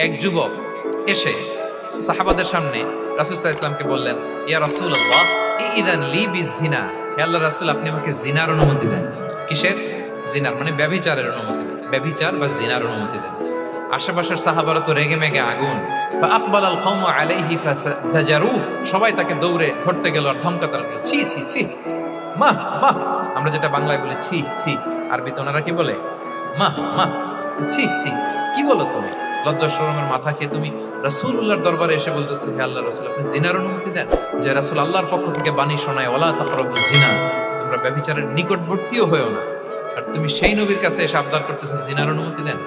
এক যুবক এসে সাহাবাদের সামনে রাসূল সাল্লাল্লাহু আলাইহি ওয়াসাল্লামকে বললেন, ইয়া রাসূলুল্লাহ ইযান লি বিজিনা, হে আল্লাহর রাসূল আপনি আমাকে জিনার অনুমতি দেন। কিসের? জিনার মানে ব্যভিচারের অনুমতি দেন, ব্যভিচার বা জিনার অনুমতি দেন। আশেপাশের সাহাবারা তো রেগে মেগে আগুন। ফাআকবালাল কওমু আলাইহি ফাজারু, সবাই তাকে দৌড়ে ধরতে গেল আর ধমকাতে লাগলো, ছি ছি ছি, মাহ মাহ। আমরা যেটা বাংলায় বলি ছি ছি, আরবিতে ওনারা কি বলে? মাহ মাহ, ছি ছি, কি বলো তুমি? লজ্জা শরমের মাথা খেয়ে তুমি রাসূলুল্লাহর দরবারে এসে বলতেছো, হে আল্লাহর রাসূল আপনি জিনার অনুমতি দেন। যে রাসূল আল্লাহর পক্ষ থেকে বাণী শোনায়, ওয়ালা তাকরাবুজ জিনা, তোমরা ব্যভিচারের নিকটবর্তীও হয়ো না। আর তুমি সেই নবীর কাছে এসে আবদার করতেছো জিনার অনুমতি দেন।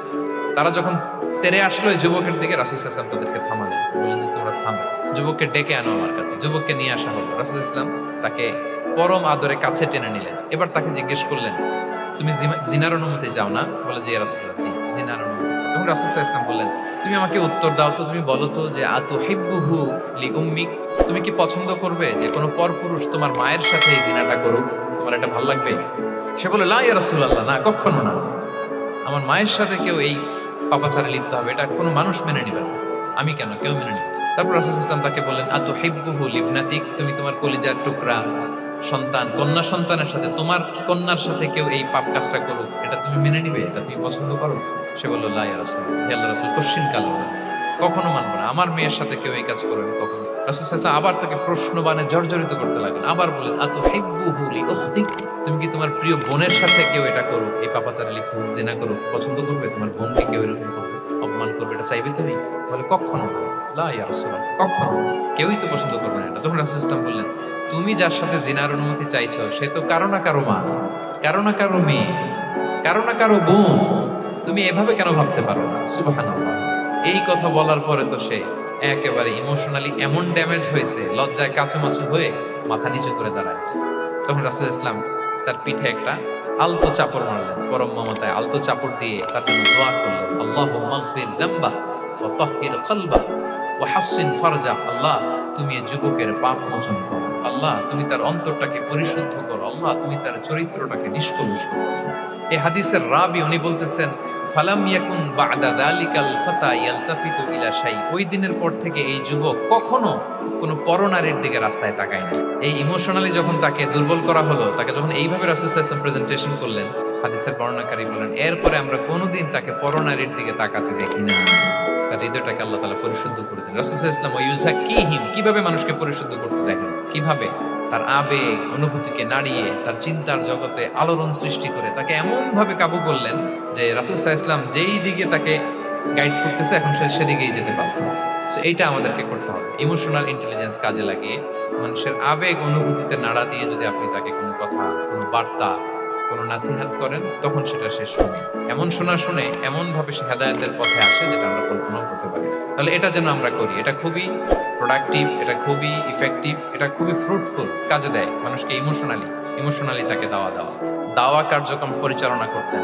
তারা যখন তেরে আসলো এই যুবকের দিকে, রাসূল সাল্লাল্লাহু আলাইহি ওয়াসাল্লাম তাদেরকে থামালেন, বললেন যে তোমরা থামো। যুবককে ডেকে আনো আমার কাছে। যুবককে নিয়ে আসা হলো। রাসূল সাল্লাল্লাহু আলাইহি ওয়াসাল্লাম তাকে পরম আদরে কাছে টেনে নিলেন। এবার তাকে জিজ্ঞেস করলেন, তুমি জিনার অনুমতি চাও না? বলে যে ইয়া রাসূলুল্লাহ, জি জিনার অনুমতি চাই। তখন রাসূল সাল্লাল্লাহু আলাইহি ওয়াসাল্লাম বললেন, তুমি আমাকে উত্তর দাও তো, তুমি বলো তো যে আতুহিব্বুহু লিউম্মিক, তুমি কি পছন্দ করবে যে কোনো পরপুরুষ তোমার মায়ের সাথে এই জিনাটা করুক? তোমার এটা ভালো লাগবে? সে বলে, লা ইয়া রাসূলুল্লাহ, না কখনো না, আমার মায়ের সাথে কেউ এই পাপাচারে লিপ্ত হবে এটা কোনো মানুষ মেনে নিবে না। আমি কেন, কেউ মেনে নিবে। তারপর রাসূল সাল্লাল্লাহু আলাইহি ওয়াসাল্লাম তাকে বললেন, আতুহিব্বুহু লিবনাতিক, তুমি তোমার কলিজার টুকরা সন্তান, কন্যা সন্তানের সাথে, তোমার কন্যার সাথে কেউ এই পাপ কাজটা করুক, এটা তুমি মেনে নিবে? এটা তুমি পছন্দ করো? সে বলল, লা ইয়া রাসূলুল্লাহ, হে আল্লাহর রাসূল কোশ্চিন কালো না, কখনো মানবো না, আমার মেয়ের সাথে কেউ এই কাজ করবে কখনো। রাসূল সাল্লাল্লাহু আলাইহি ওয়াসাল্লাম আবার তাকে প্রশ্নবাণে জর্জরিত করতে লাগলেন। আবার বলেন, আতুহিব্বুহু লিউখতিক, তুমি কি তোমার প্রিয় বোনের সাথে কেউ এটা করুক, এই পাপাচারে লিপ্ত হোক, জিনা করুক, পছন্দ করবে? তোমার বোনকে কেউ এরকম করবে, অপমান করবে, এটা চাইবে তুমি? বলে, কখনো না, লা ইয়া রাসূলুল্লাহ, কখনো, কেউই তো পছন্দ করবে না এটা। তখন রাসূল সাল্লাল্লাহু আলাইহি ওয়াসাল্লাম বললেন, তুমি যার সাথে জিনার অনুমতি চাইছো সে তো কারো না কারো মা, কারো না কারো মেয়ে, কারো না কারো বোন, তুমি এভাবে কেন ভাবতে পারো না? সুবহানাল্লাহ। এই কথা বলার পরে তো সে একেবারে ইমোশনালি এমন ড্যামেজ হয়েছে, লজ্জায় কাঁচুমাচু হয়ে মাথা নিচু করে দাঁড়াইছে। তখন রাসূল ইসলাম তার পিঠে একটা আলতো চাপড় মারলেন, পরম মমতায় আলতো চাপড় দিয়ে তার জন্য দোয়া করলেন, আল্লাহুম্মা গফির যামবাহ ওয়া তাহহির কলবাহ ওয়া হাসসিন ফারজাহ, আল্লাহ তুমি এই যুবকের পাপ মোচন করো, আল্লাহ তুমি তার অন্তরটাকে পরিশুদ্ধ করো, আল্লাহ তুমি তার চরিত্রটাকে নিষ্কলুষ করো। এই হাদিসের রাবি উনি বলতেছেন, ফালাম ইয়াকুন বা'দা যালিকাল ফাতা ইয়ালতাফিতু ইলা শাই, ওই দিনের পর থেকে এই যুবক কখনো কোনো পরনারীর দিকে রাস্তায় তাকায়নি। এই ইমোশনালি যখন তাকে দুর্বল করা হলো, তাকে যখন এইভাবে রাসূল সাল্লাল্লাহু আলাইহি ওয়াসাল্লাম প্রেজেন্টেশন করলেন, হাদিসের বর্ণনাকারী বলেন এরপরে আমরা কোনোদিন তাকে পরনারীর দিকে তাকাতে দেখি না। তার হৃদয়টাকে আল্লাহ তাআলা পরিশুদ্ধ করে দেন। রাসূল সাল্লাল্লাহু আলাইহি ওয়াসাল্লাম ইউযাক্কিহিম, কিভাবে মানুষকে পরিশুদ্ধ করতে দেখেন, কিভাবে তার আবেগ অনুভূতিকে নাড়িয়ে তার চিন্তার জগতে আলোড়ন সৃষ্টি করে তাকে এমন ভাবে কাবু করলেন যে রাসূল সাল্লাল্লাহু আলাইহি ওয়াসাল্লাম যেই দিকে তাকে গাইড করতেছে এখন সে সেদিকেই যেতে পারত। সো এইটা আমাদেরকে করতে হবে, ইমোশনাল ইন্টেলিজেন্স কাজে লাগিয়ে মানুষের আবেগ অনুভূতিতে নাড়া দিয়ে যদি আপনি তাকে কোনো কথা, কোনো বার্তা, কোনো নাসিহাত করেন, তখন সেটা সে শুনে। এমন শোনা শুনে এমন ভাবে সে হেদায়েতের পথে আসে যেটা আমরা কল্পনাও করতে পারি না। তাহলে এটা যেন আমরা করি, এটা খুবই প্রোডাক্টিভ, এটা খুবই ইফেক্টিভ, এটা খুবই ফ্রুটফুল, কাজে দেয় মানুষকে ইমোশনালি তাকে দাওয়া কার্যক্রম পরিচালনা করতেন।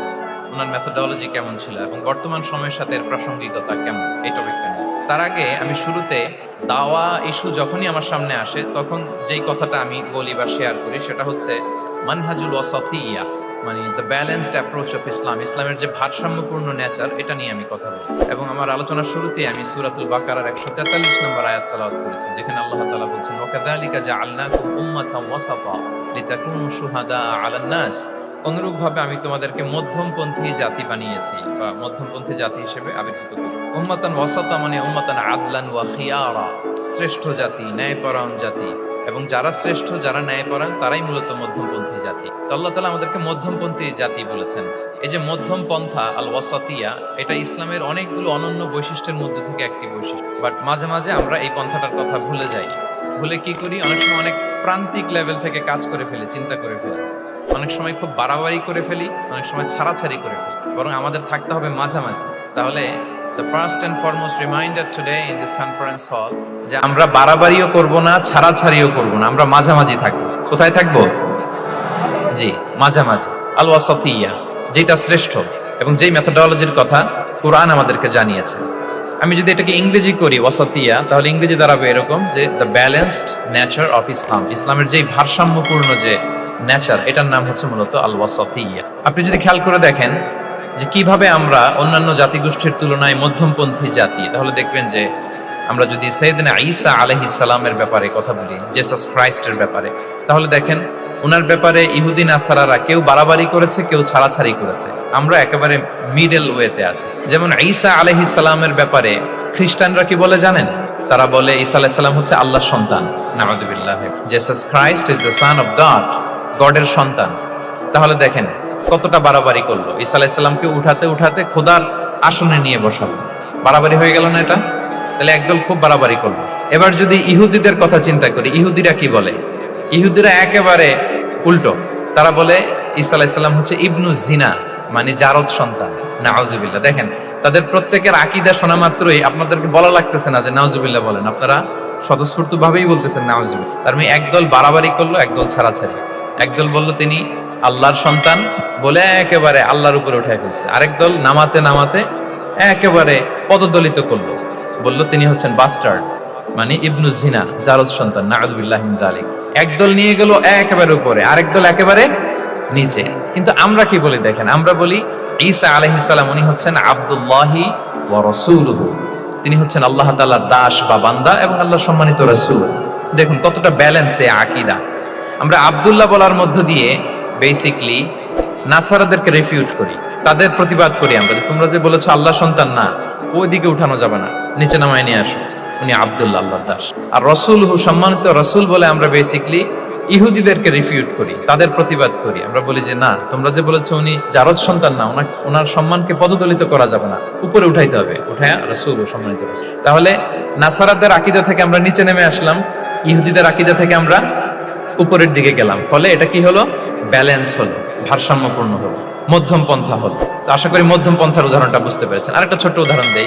ওনার মেথোডোলজি কেমন ছিল এবং বর্তমান সময়ের সাথে এর প্রাসঙ্গিকতা কেমন, এই টপিকটা নিয়ে। তার আগে আমি শুরুতে দাওয়া ইস্যু যখনই আমার সামনে আসে তখন যেই কথাটা আমি বলি বা শেয়ার করি সেটা হচ্ছে মানহাজুল ওয়াসাতিয়্যা, মানে the balanced approach of Islam, ইসলামের যে ভারসাম্যপূর্ণ নেচার, এটা নিয়ে আমি কথা বলি। এবং আমার আলোচনার শুরুতে আমি সূরাতুল বাকারার 143 নম্বর আয়াত তেলাওয়াত করেছি, যেখানে আল্লাহ তাআলা বলছেন, ওয়াকাযালিকা জাআলনাকুম উম্মাতান ওয়াসাতা লিতাকুনু শুহাদা আলান নাস, অনুরূপভাবে আমি তোমাদেরকে মধ্যমপন্থী জাতি বানিয়েছি বা মধ্যমপন্থী জাতি হিসেবে আবির্ভূত করি। উম্মাতান ওয়াসাতা মানে উম্মাতান আদলান ওয়া খিয়ারা, শ্রেষ্ঠ জাতি, ন্যায়পরায়ণ জাতি, এবং যারা শ্রেষ্ঠ, যারা ন্যায়পরায়ণ তারাই মূলত মধ্যমপন্থী জাতি। তো আল্লাহ তাআলা আমাদেরকে মধ্যমপন্থী জাতি বলেছেন। এই যে মধ্যম পন্থা আল ওয়াসাতিয়া, এটা ইসলামের অনেকগুলো অনন্য বৈশিষ্ট্যের মধ্যে থেকে একটি বৈশিষ্ট্য। বাট মাঝে মাঝে আমরা এই পন্থাটার কথা ভুলে যাই। ভুলে কি করি, অনেক সময় অনেক প্রান্তিক লেভেল থেকে কাজ করে ফেলি, চিন্তা করে ফেলি, অনেক সময় খুব বাড়াবাড়ি করে ফেলি, অনেক সময় ছাড়াছাড়ি করে ফেলি। বরং আমাদের থাকতে হবে মাঝামাঝি। তাহলে the first and foremost reminder today in this conference hall যে আমরা বাড়াবাড়িও করব না, ছাড়াছাড়িও করব না, আমরা মাঝামাঝি থাকবো। কোথায় থাকবো? জি, মাঝামাঝি, আল ওয়াসাতিয়্যা, যেটা শ্রেষ্ঠ এবং যেই মেথোডোলজির কথা কোরআন আমাদেরকে জানিয়েছে। আমি যদি এটাকে ইংরেজি করি ওয়াসাতিয়্যা, তাহলে ইংরেজি দাঁড়াবে এরকম যে the balanced nature of Islam, ইসলামের যেই ভারসাম্যপূর্ণ যে নেচার, এটার নাম হচ্ছে মূলত আল ওয়াসাতিয়্যা। আপনি যদি খেয়াল করে দেখেন যে কিভাবে আমরা অন্যান্য জাতিগোষ্ঠীর তুলনায় মধ্যমপন্থী জাতি, তাহলে দেখবেন যে আমরা যদি সাইয়েদনা ঈসা আলাইহিস সালামের ব্যাপারে কথা বলি, জেসাস ক্রাইস্টের ব্যাপারে, তাহলে দেখেন ওনার ব্যাপারে ইহুদি নাসারারা কেউ বাড়াবাড়ি করেছে, কেউ ছাড়াছাড়ি করেছে। আমরা একেবারে মিডল ওয়েতে আছি। যেমন ঈসা আলাইহিস সালামের ব্যাপারে খ্রিস্টানরা কি বলে জানেন? তারা বলে ঈসা আলাইহিস সালাম হচ্ছে আল্লাহর সন্তান, নাউযুবিল্লাহ। Jesus Christ is the son of God, গডের সন্তান। তাহলে দেখেন কতটা বাড়াবাড়ি করলো। ঈসা আলাইহিস সালামকে উঠাতে উঠাতে খোদার আসনে নিয়ে বসালো। বাড়াবাড়ি হয়ে গেল না এটা? তাহলে একদল খুব বাড়াবাড়ি করলো। এবার যদি ইহুদিদের কথা চিন্তা করি, ইহুদিরা কি বলে? ইহুদিরা একেবারে উল্টো। তারা বলে ঈসা আলাইহিস সালাম হচ্ছে ইবনু জিনা, মানে জারদ সন্তান, নাউযুবিল্লাহ। দেখেন তাদের প্রত্যেকের আকীদা শোনা মাত্রই আপনাদেরকে বলা লাগতেছে না যে নাউযুবিল্লাহ বলেন, আপনারা স্বতঃস্ফূর্ত ভাবেই বলতেছেন নাউযুবিল্লাহ। তার মানে একদল বাড়াবাড়ি করলো, একদল ছাড়াছাড়ি। একদল বলল তিনি আল্লাহর সন্তান বলে একেবারে আল্লাহর উপরে উঠে ফেলছে। আরেক দল নামাতে নামাতে একেবারে পদদলিত করলো, বলল তিনি হচ্ছেন বাস্টার্ড, মানে ইবনু জিনা, জারদ সন্তান, নাউযুবিল্লাহ মিন যালিক। একদল নিয়ে গেল একেবারে উপরে, আরেক দল একেবারে নিচে। কিন্তু আমরা কি বলি দেখেন, আমরা বলি ঈসা আলাইহিস সালাম উনি হচ্ছেন আব্দুল্লাহি ওয়া রাসূলুহু, তিনি হচ্ছেন আল্লাহ তাআলার দাস বা বান্দা এবং আল্লাহর সম্মানিত রাসূল। দেখুন কতটা ব্যালেন্সে আকীদা। আমরা আব্দুল্লাহ বলার মধ্য দিয়ে বেসিক্যালি নাসারাদেরকে রিফিউট করি, তাদের প্রতিবাদ করি আমরা যে তোমরা যে বলেছো আল্লাহ সন্তান না, ওইদিকে উঠানো যাবে না, নিচে নামায় নিয়ে আসো, উনি আব্দুল্লাহ, আল্লাহর দাস। আর রাসূলুহু, সম্মানিত রাসূল বলে আমরা বেসিক্যালি ইহুদিদেরকে রিফিউট করি, তাদের প্রতিবাদ করি। আমরা বলি যে না, তোমরা যে বলেছো উনি জারদ সন্তান না, ওনার সম্মানকে পদদলিত করা যাবে না, উপরে উঠাইতে হবে, উঠায়া রাসূল, সম্মানিত রাসূল। তাহলে নাসারাদের আকীদা থেকে আমরা নিচে নেমে আসলাম, ইহুদিদের আকীদা থেকে আমরা উপরের দিকে গেলাম। ফলে এটা কি হলো? ব্যালেন্স হলো, ভারসাম্যপূর্ণ হলো, মধ্যম পন্থা হলো। তো আশা করি মধ্যম পন্থার উদাহরণটা বুঝতে পেরেছেন। আরেকটা ছোট্ট উদাহরণ দেই।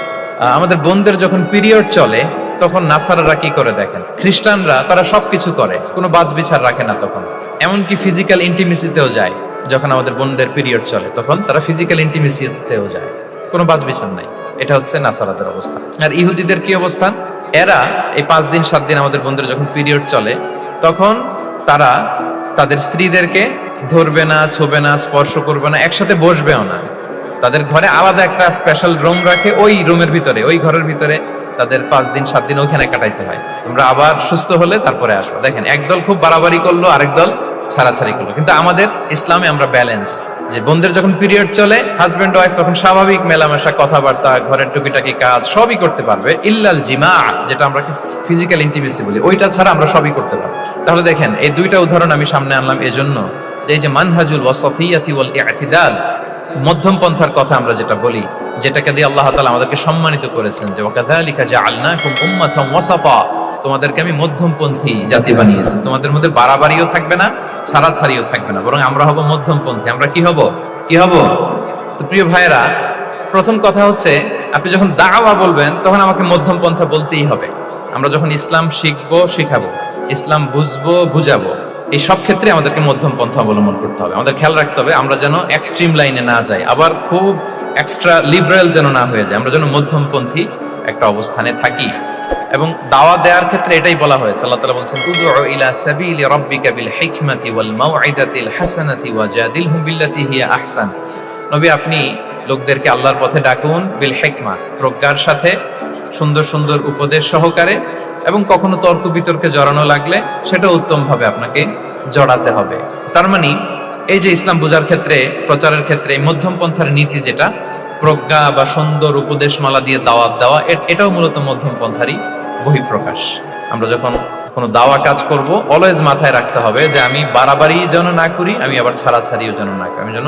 আমাদের বোনদের যখন পিরিয়ড চলে তখন নাসারারা কি করে দেখেন, খ্রিস্টানরা তারা সবকিছু করে, কোনো বাজ বিচার রাখে না। তখন এমনকি ফিজিক্যাল ইন্টিমেসিতেও যায়। যখন আমাদের বোনদের পিরিয়ড চলে তখন তারা ফিজিক্যাল ইন্টিমেসিতেও যায়, কোনো বাজ বিচার নাই। এটা হচ্ছে নাসারাদের অবস্থা। আর ইহুদিদের কি অবস্থান? এরা এই 5 দিন 7 দিন আমাদের বোনদের যখন পিরিয়ড চলে তখন তারা তাদের স্ত্রীদেরকে ধরবে না, ছোবে না, স্পর্শ করবে না, একসাথে বসবেও না। তাদের ঘরে আলাদা একটা স্পেশাল রুম রাখে, ওই রুমের ভিতরে, ওই ঘরের ভিতরে তাদের 5 দিন 7 দিন ওখানে কাটাইতে হয়। তোমরা আবার সুস্থ হলে তারপরে আসো। দেখেন একদল খুব বাড়াবাড়ি করলো, আরেক দল ছাড়াছাড়ি করলো। কিন্তু আমাদের ইসলামে আমরা ব্যালেন্স, যে বোনদের যখন পিরিয়ড চলে হাজবেন্ড ওয়াইফ তখন স্বাভাবিক মেলামেশা, কথাবার্তা, ঘরের টুকিটাকি কাজ সবই করতে পারবে, ইল্লাল জিমা, যেটা আমরা ফিজিক্যাল ইন্টিমেসি বলি, ওইটা ছাড়া আমরা সবই করতে পারবো। তাহলে দেখেন এই দুইটা উদাহরণ আমি সামনে আনলাম এজন্য যে এই যে মানহাজুল ওয়াসাতিয়াতি ওয়াল ইতিদাল, মধ্যম পন্থার কথা আমরা যেটা বলি, যেটাকে দিয়ে আল্লাহ তাআলা আমাদেরকে সম্মানিত করেছেন যে ওয়াকাযালিকা জাআলনাকুম উম্মাতান ওয়াসাতা, তোমাদেরকে আমি মধ্যমপন্থী জাতি বানিয়েছি। তোমাদের মধ্যে বাড়াবাড়িও থাকবে না, ছাড়াছাড়িও থাকবে না, বরং আমরা হব মধ্যমপন্থী। আমরা কি হব? কি হব? তো প্রিয় ভাইয়েরা, প্রথম কথা হচ্ছে আপনি যখন দাওয়া বলবেন তখন আমাকে মধ্যম পন্থা বলতেই হবে। আমরা যখন ইসলাম শিখবো, শিখাবো, ইসলাম বুঝবো, বুঝাবো, এই সব ক্ষেত্রে আমাদেরকে মধ্যম পন্থা অবলম্বন করতে হবে। আমাদের খেয়াল রাখতে হবে আমরা যেন এক্সট্রিম লাইনে না যাই, আবার খুব এক্সট্রা লিবারেল যেন না হয়ে যায়। আমরা যেন মধ্যমপন্থী একটা অবস্থানে থাকি। এবং দাওয়া দেওয়ার ক্ষেত্রে এটাই বলা হয়েছে, আল্লাহ তাআলা বলেছেন উদউ ইলা সাবিলি রাব্বিকা বিল হিকমাতি ওয়াল মাউইদাতিল হাসানাতি ওয়াজাদিলহুম বিল্লাতি হিয়া আহসান। নবী আপনি লোকদেরকে আল্লাহর পথে ডাকুন, বিল হিকমা, প্রজ্ঞার সাথে, সুন্দর সুন্দর উপদেশ সহকারে, এবং কখনো তর্ক বিতর্কে জড়ানো লাগলে সেটা উত্তমভাবে আপনাকে জড়াতে হবে। তার মানে এই যে ইসলাম বোঝার ক্ষেত্রে, প্রচারের ক্ষেত্রে এই মধ্যম পন্থার নীতি, যেটা প্রজ্ঞা বা সুন্দর উপদেশমালা দিয়ে দাওয়াত দেওয়া, এটাও মূলত মধ্যম পন্থারই বহিঃপ্রকাশ। আমরা যখন কোনো দাওয়া কাজ করব অলওয়েজ মাথায় রাখতে হবে যে আমি বাড়াবাড়ি যেন না করি, আমি আবার ছাড়াছাড়িও যেন না করি, আমি যেন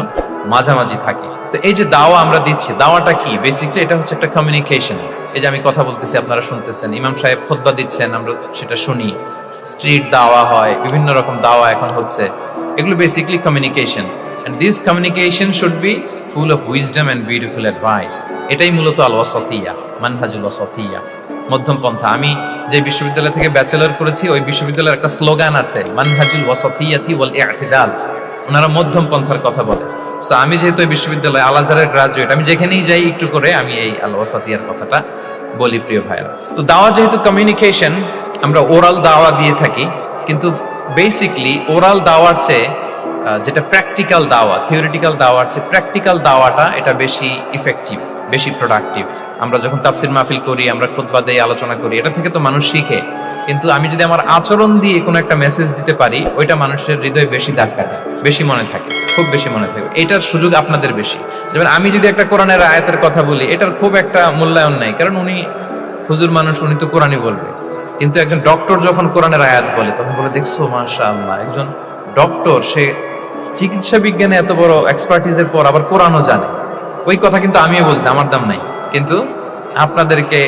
মাঝামাঝি থাকি। তো এই যে দাওয়া আমরা দিচ্ছি, দাওয়াটা কি? বেসিক্যালি এটা হচ্ছে একটা কমিউনিকেশন। এই যে আমি কথা বলতেছি, আপনারা শুনতেছেন, ইমাম সাহেব খুতবা দিচ্ছেন, আমরা সেটা শুনি, স্ট্রিট দাওয়া হয়, বিভিন্ন রকম দাওয়া এখন হচ্ছে, এগুলো basically communication. And this communication should be full of wisdom and beautiful advice. এটাই মূলত আল ওয়াসাতিয়া, মানহাজুল ওয়াসাতিয়া, মধ্যম পন্থা। আমি যে বিশ্ববিদ্যালয় থেকে ব্যাচেলর করেছি, ওই বিশ্ববিদ্যালয়ের একটা স্লোগান আছে, মানহাজুল ওয়াসাতিয়াতি ওয়াল ইতিদাল। ওনারা মধ্যম পন্থার কথা বলে। সো আমি যেহেতু এই বিশ্ববিদ্যালয় আল আজহারের গ্রাজুয়েট, আমি যেখানেই যাই একটু করে আমি এই আল ওয়াসাতিয়ার কথাটা বলি, প্রিয় ভাইরা। তো দাওয়া যেহেতু কমিউনিকেশন, আমরা ওরাল দাওয়া দিয়ে থাকি, কিন্তু বেসিক্যালি ওরাল দাওয়ার চেয়ে যেটা প্র্যাকটিক্যাল দাওয়া, থিওরিটিক্যাল দাওয়ার চেয়ে প্র্যাকটিক্যাল দাওয়াটা এটা বেশি ইফেক্টিভ, বেশি প্রোডাক্টিভ। আমরা যখন তাফসির মাহফিল করি, আমরা খুতবা দেই, আলোচনা করি, এটা থেকে তো মানুষ শিখে। কিন্তু আমি যদি আমার আচরণ দিয়ে কোনো একটা মেসেজ দিতে পারি, ওইটা মানুষের হৃদয়ে বেশি দাগ কাটে, বেশি মনে থাকে, খুব বেশি মনে থাকে। এটার সুযোগ আপনাদের বেশি। যেমন আমি যদি একটা কোরআনের আয়াতের কথা বলি, এটার খুব একটা মূল্যায়ন নাই, কারণ উনি হুজুর মানুষ, উনি তো কোরআনই বলবে। কিন্তু একজন ডক্টর যখন কোরআনের আয়াত বলে, তখন বলে দেখছো মাশাআল্লাহ, একজন ডক্টর, সে চিকিৎসা বিজ্ঞানে এত বড় এক্সপার্টিজের পর আবার কোরআনও জানে। ওই কথা কিন্তু আমিও বলছি, আমার দাম নাই, কিন্তু আপনাদেরকে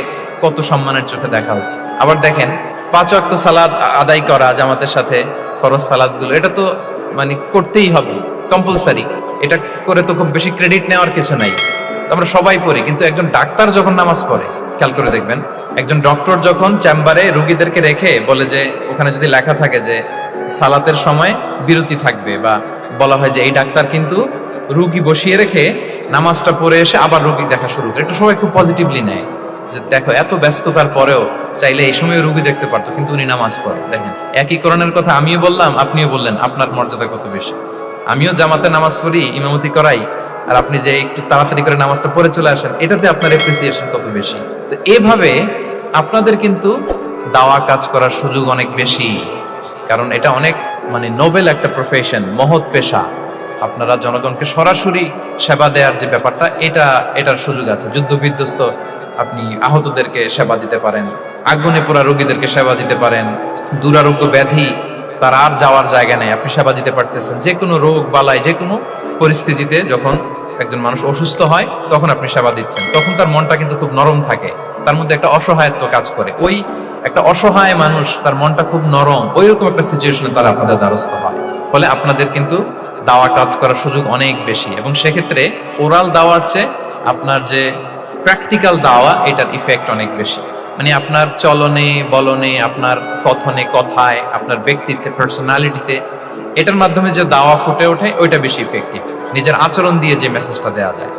কত সম্মানের চোখে দেখা হচ্ছে। আবার দেখেন 5 ওয়াক্ত সালাত আদায় করা জামাতের সাথে, ফরজ সালাতগুলো, এটা তো মানে করতেই হবে, কম্পালসারি। এটা করে তো খুব বেশি ক্রেডিট নেওয়ার কিছু নাই, আমরা সবাই পড়ি। কিন্তু একজন ডাক্তার যখন নামাজ পড়ে, খেয়াল করে দেখবেন, একজন ডক্টর যখন চেম্বারে রোগীদেরকে রেখে বলে যে, ওখানে যদি লেখা থাকে যে সালাতের সময় বিরতি থাকবে, বা বলা হয় যে এই ডাক্তার কিন্তু রুগী বসিয়ে রেখে নামাজটা পড়ে এসে আবার রুগী দেখা শুরু করে, এটা সবাই খুব পজিটিভলি নেয় যে দেখো এত ব্যস্ততার পরেও চাইলে এই সময় রুগী দেখতে পারতো, কিন্তু উনি নামাজ পড়ে। দেখেন, একই কোরআনের কথা আমিও বললাম, আপনিও বললেন, আপনার মর্যাদা কত বেশি। আমিও জামাতে নামাজ পড়ি, ইমামতি করাই, আর আপনি যে একটু তাড়াতাড়ি করে নামাজটা পড়ে চলে আসেন, এটাতে আপনার এপ্রিসিয়েশন কত বেশি। তো এভাবে আপনাদের কিন্তু দাওয়া কাজ করার সুযোগ অনেক বেশি, কারণ এটা অনেক মানে নোবেল একটা প্রফেশন, মহৎ পেশা। আপনারা জনগণকে সরাসরি সেবা দেওয়ার যে ব্যাপারটা, এটার সুযোগ আছে। যুদ্ধ বিধ্বস্ত আপনি আহতদেরকে সেবা দিতে পারেন, আগুনে পোড়া রোগীদেরকে সেবা দিতে পারেন, দুরারোগ্য ব্যাধি, তার আর যাওয়ার জায়গা নেই, আপনি সেবা দিতে পারতেছেন। যে কোনো রোগ বালায়, যে কোনো পরিস্থিতিতে যখন একজন মানুষ অসুস্থ হয়, তখন আপনি সেবা দিচ্ছেন, তখন তার মনটা কিন্তু খুব নরম থাকে, তার মধ্যে একটা অসহায়ত্ব কাজ করে। ওই একটা অসহায় মানুষ, তার মনটা খুব নরম, ওইরকম একটা সিচুয়েশনে তারা আপনাদের দ্বারস্থ হয়। ফলে আপনাদের কিন্তু দাওয়া কাজ করার সুযোগ অনেক বেশি, এবং সেক্ষেত্রে ওরাল দাওয়ার চেয়ে আপনার যে প্র্যাকটিক্যাল দাওয়া, এটার ইফেক্ট অনেক বেশি। মানে আপনার চলনে বলনে, আপনার কথনে কথায়, আপনার ব্যক্তিত্বে, পার্সোনালিটিতে, এটার মাধ্যমে যে দাওয়া ফুটে ওঠে, ওইটা বেশি ইফেক্টিভ। নিজের আচরণ দিয়ে যে মেসেজটা দেওয়া যায়,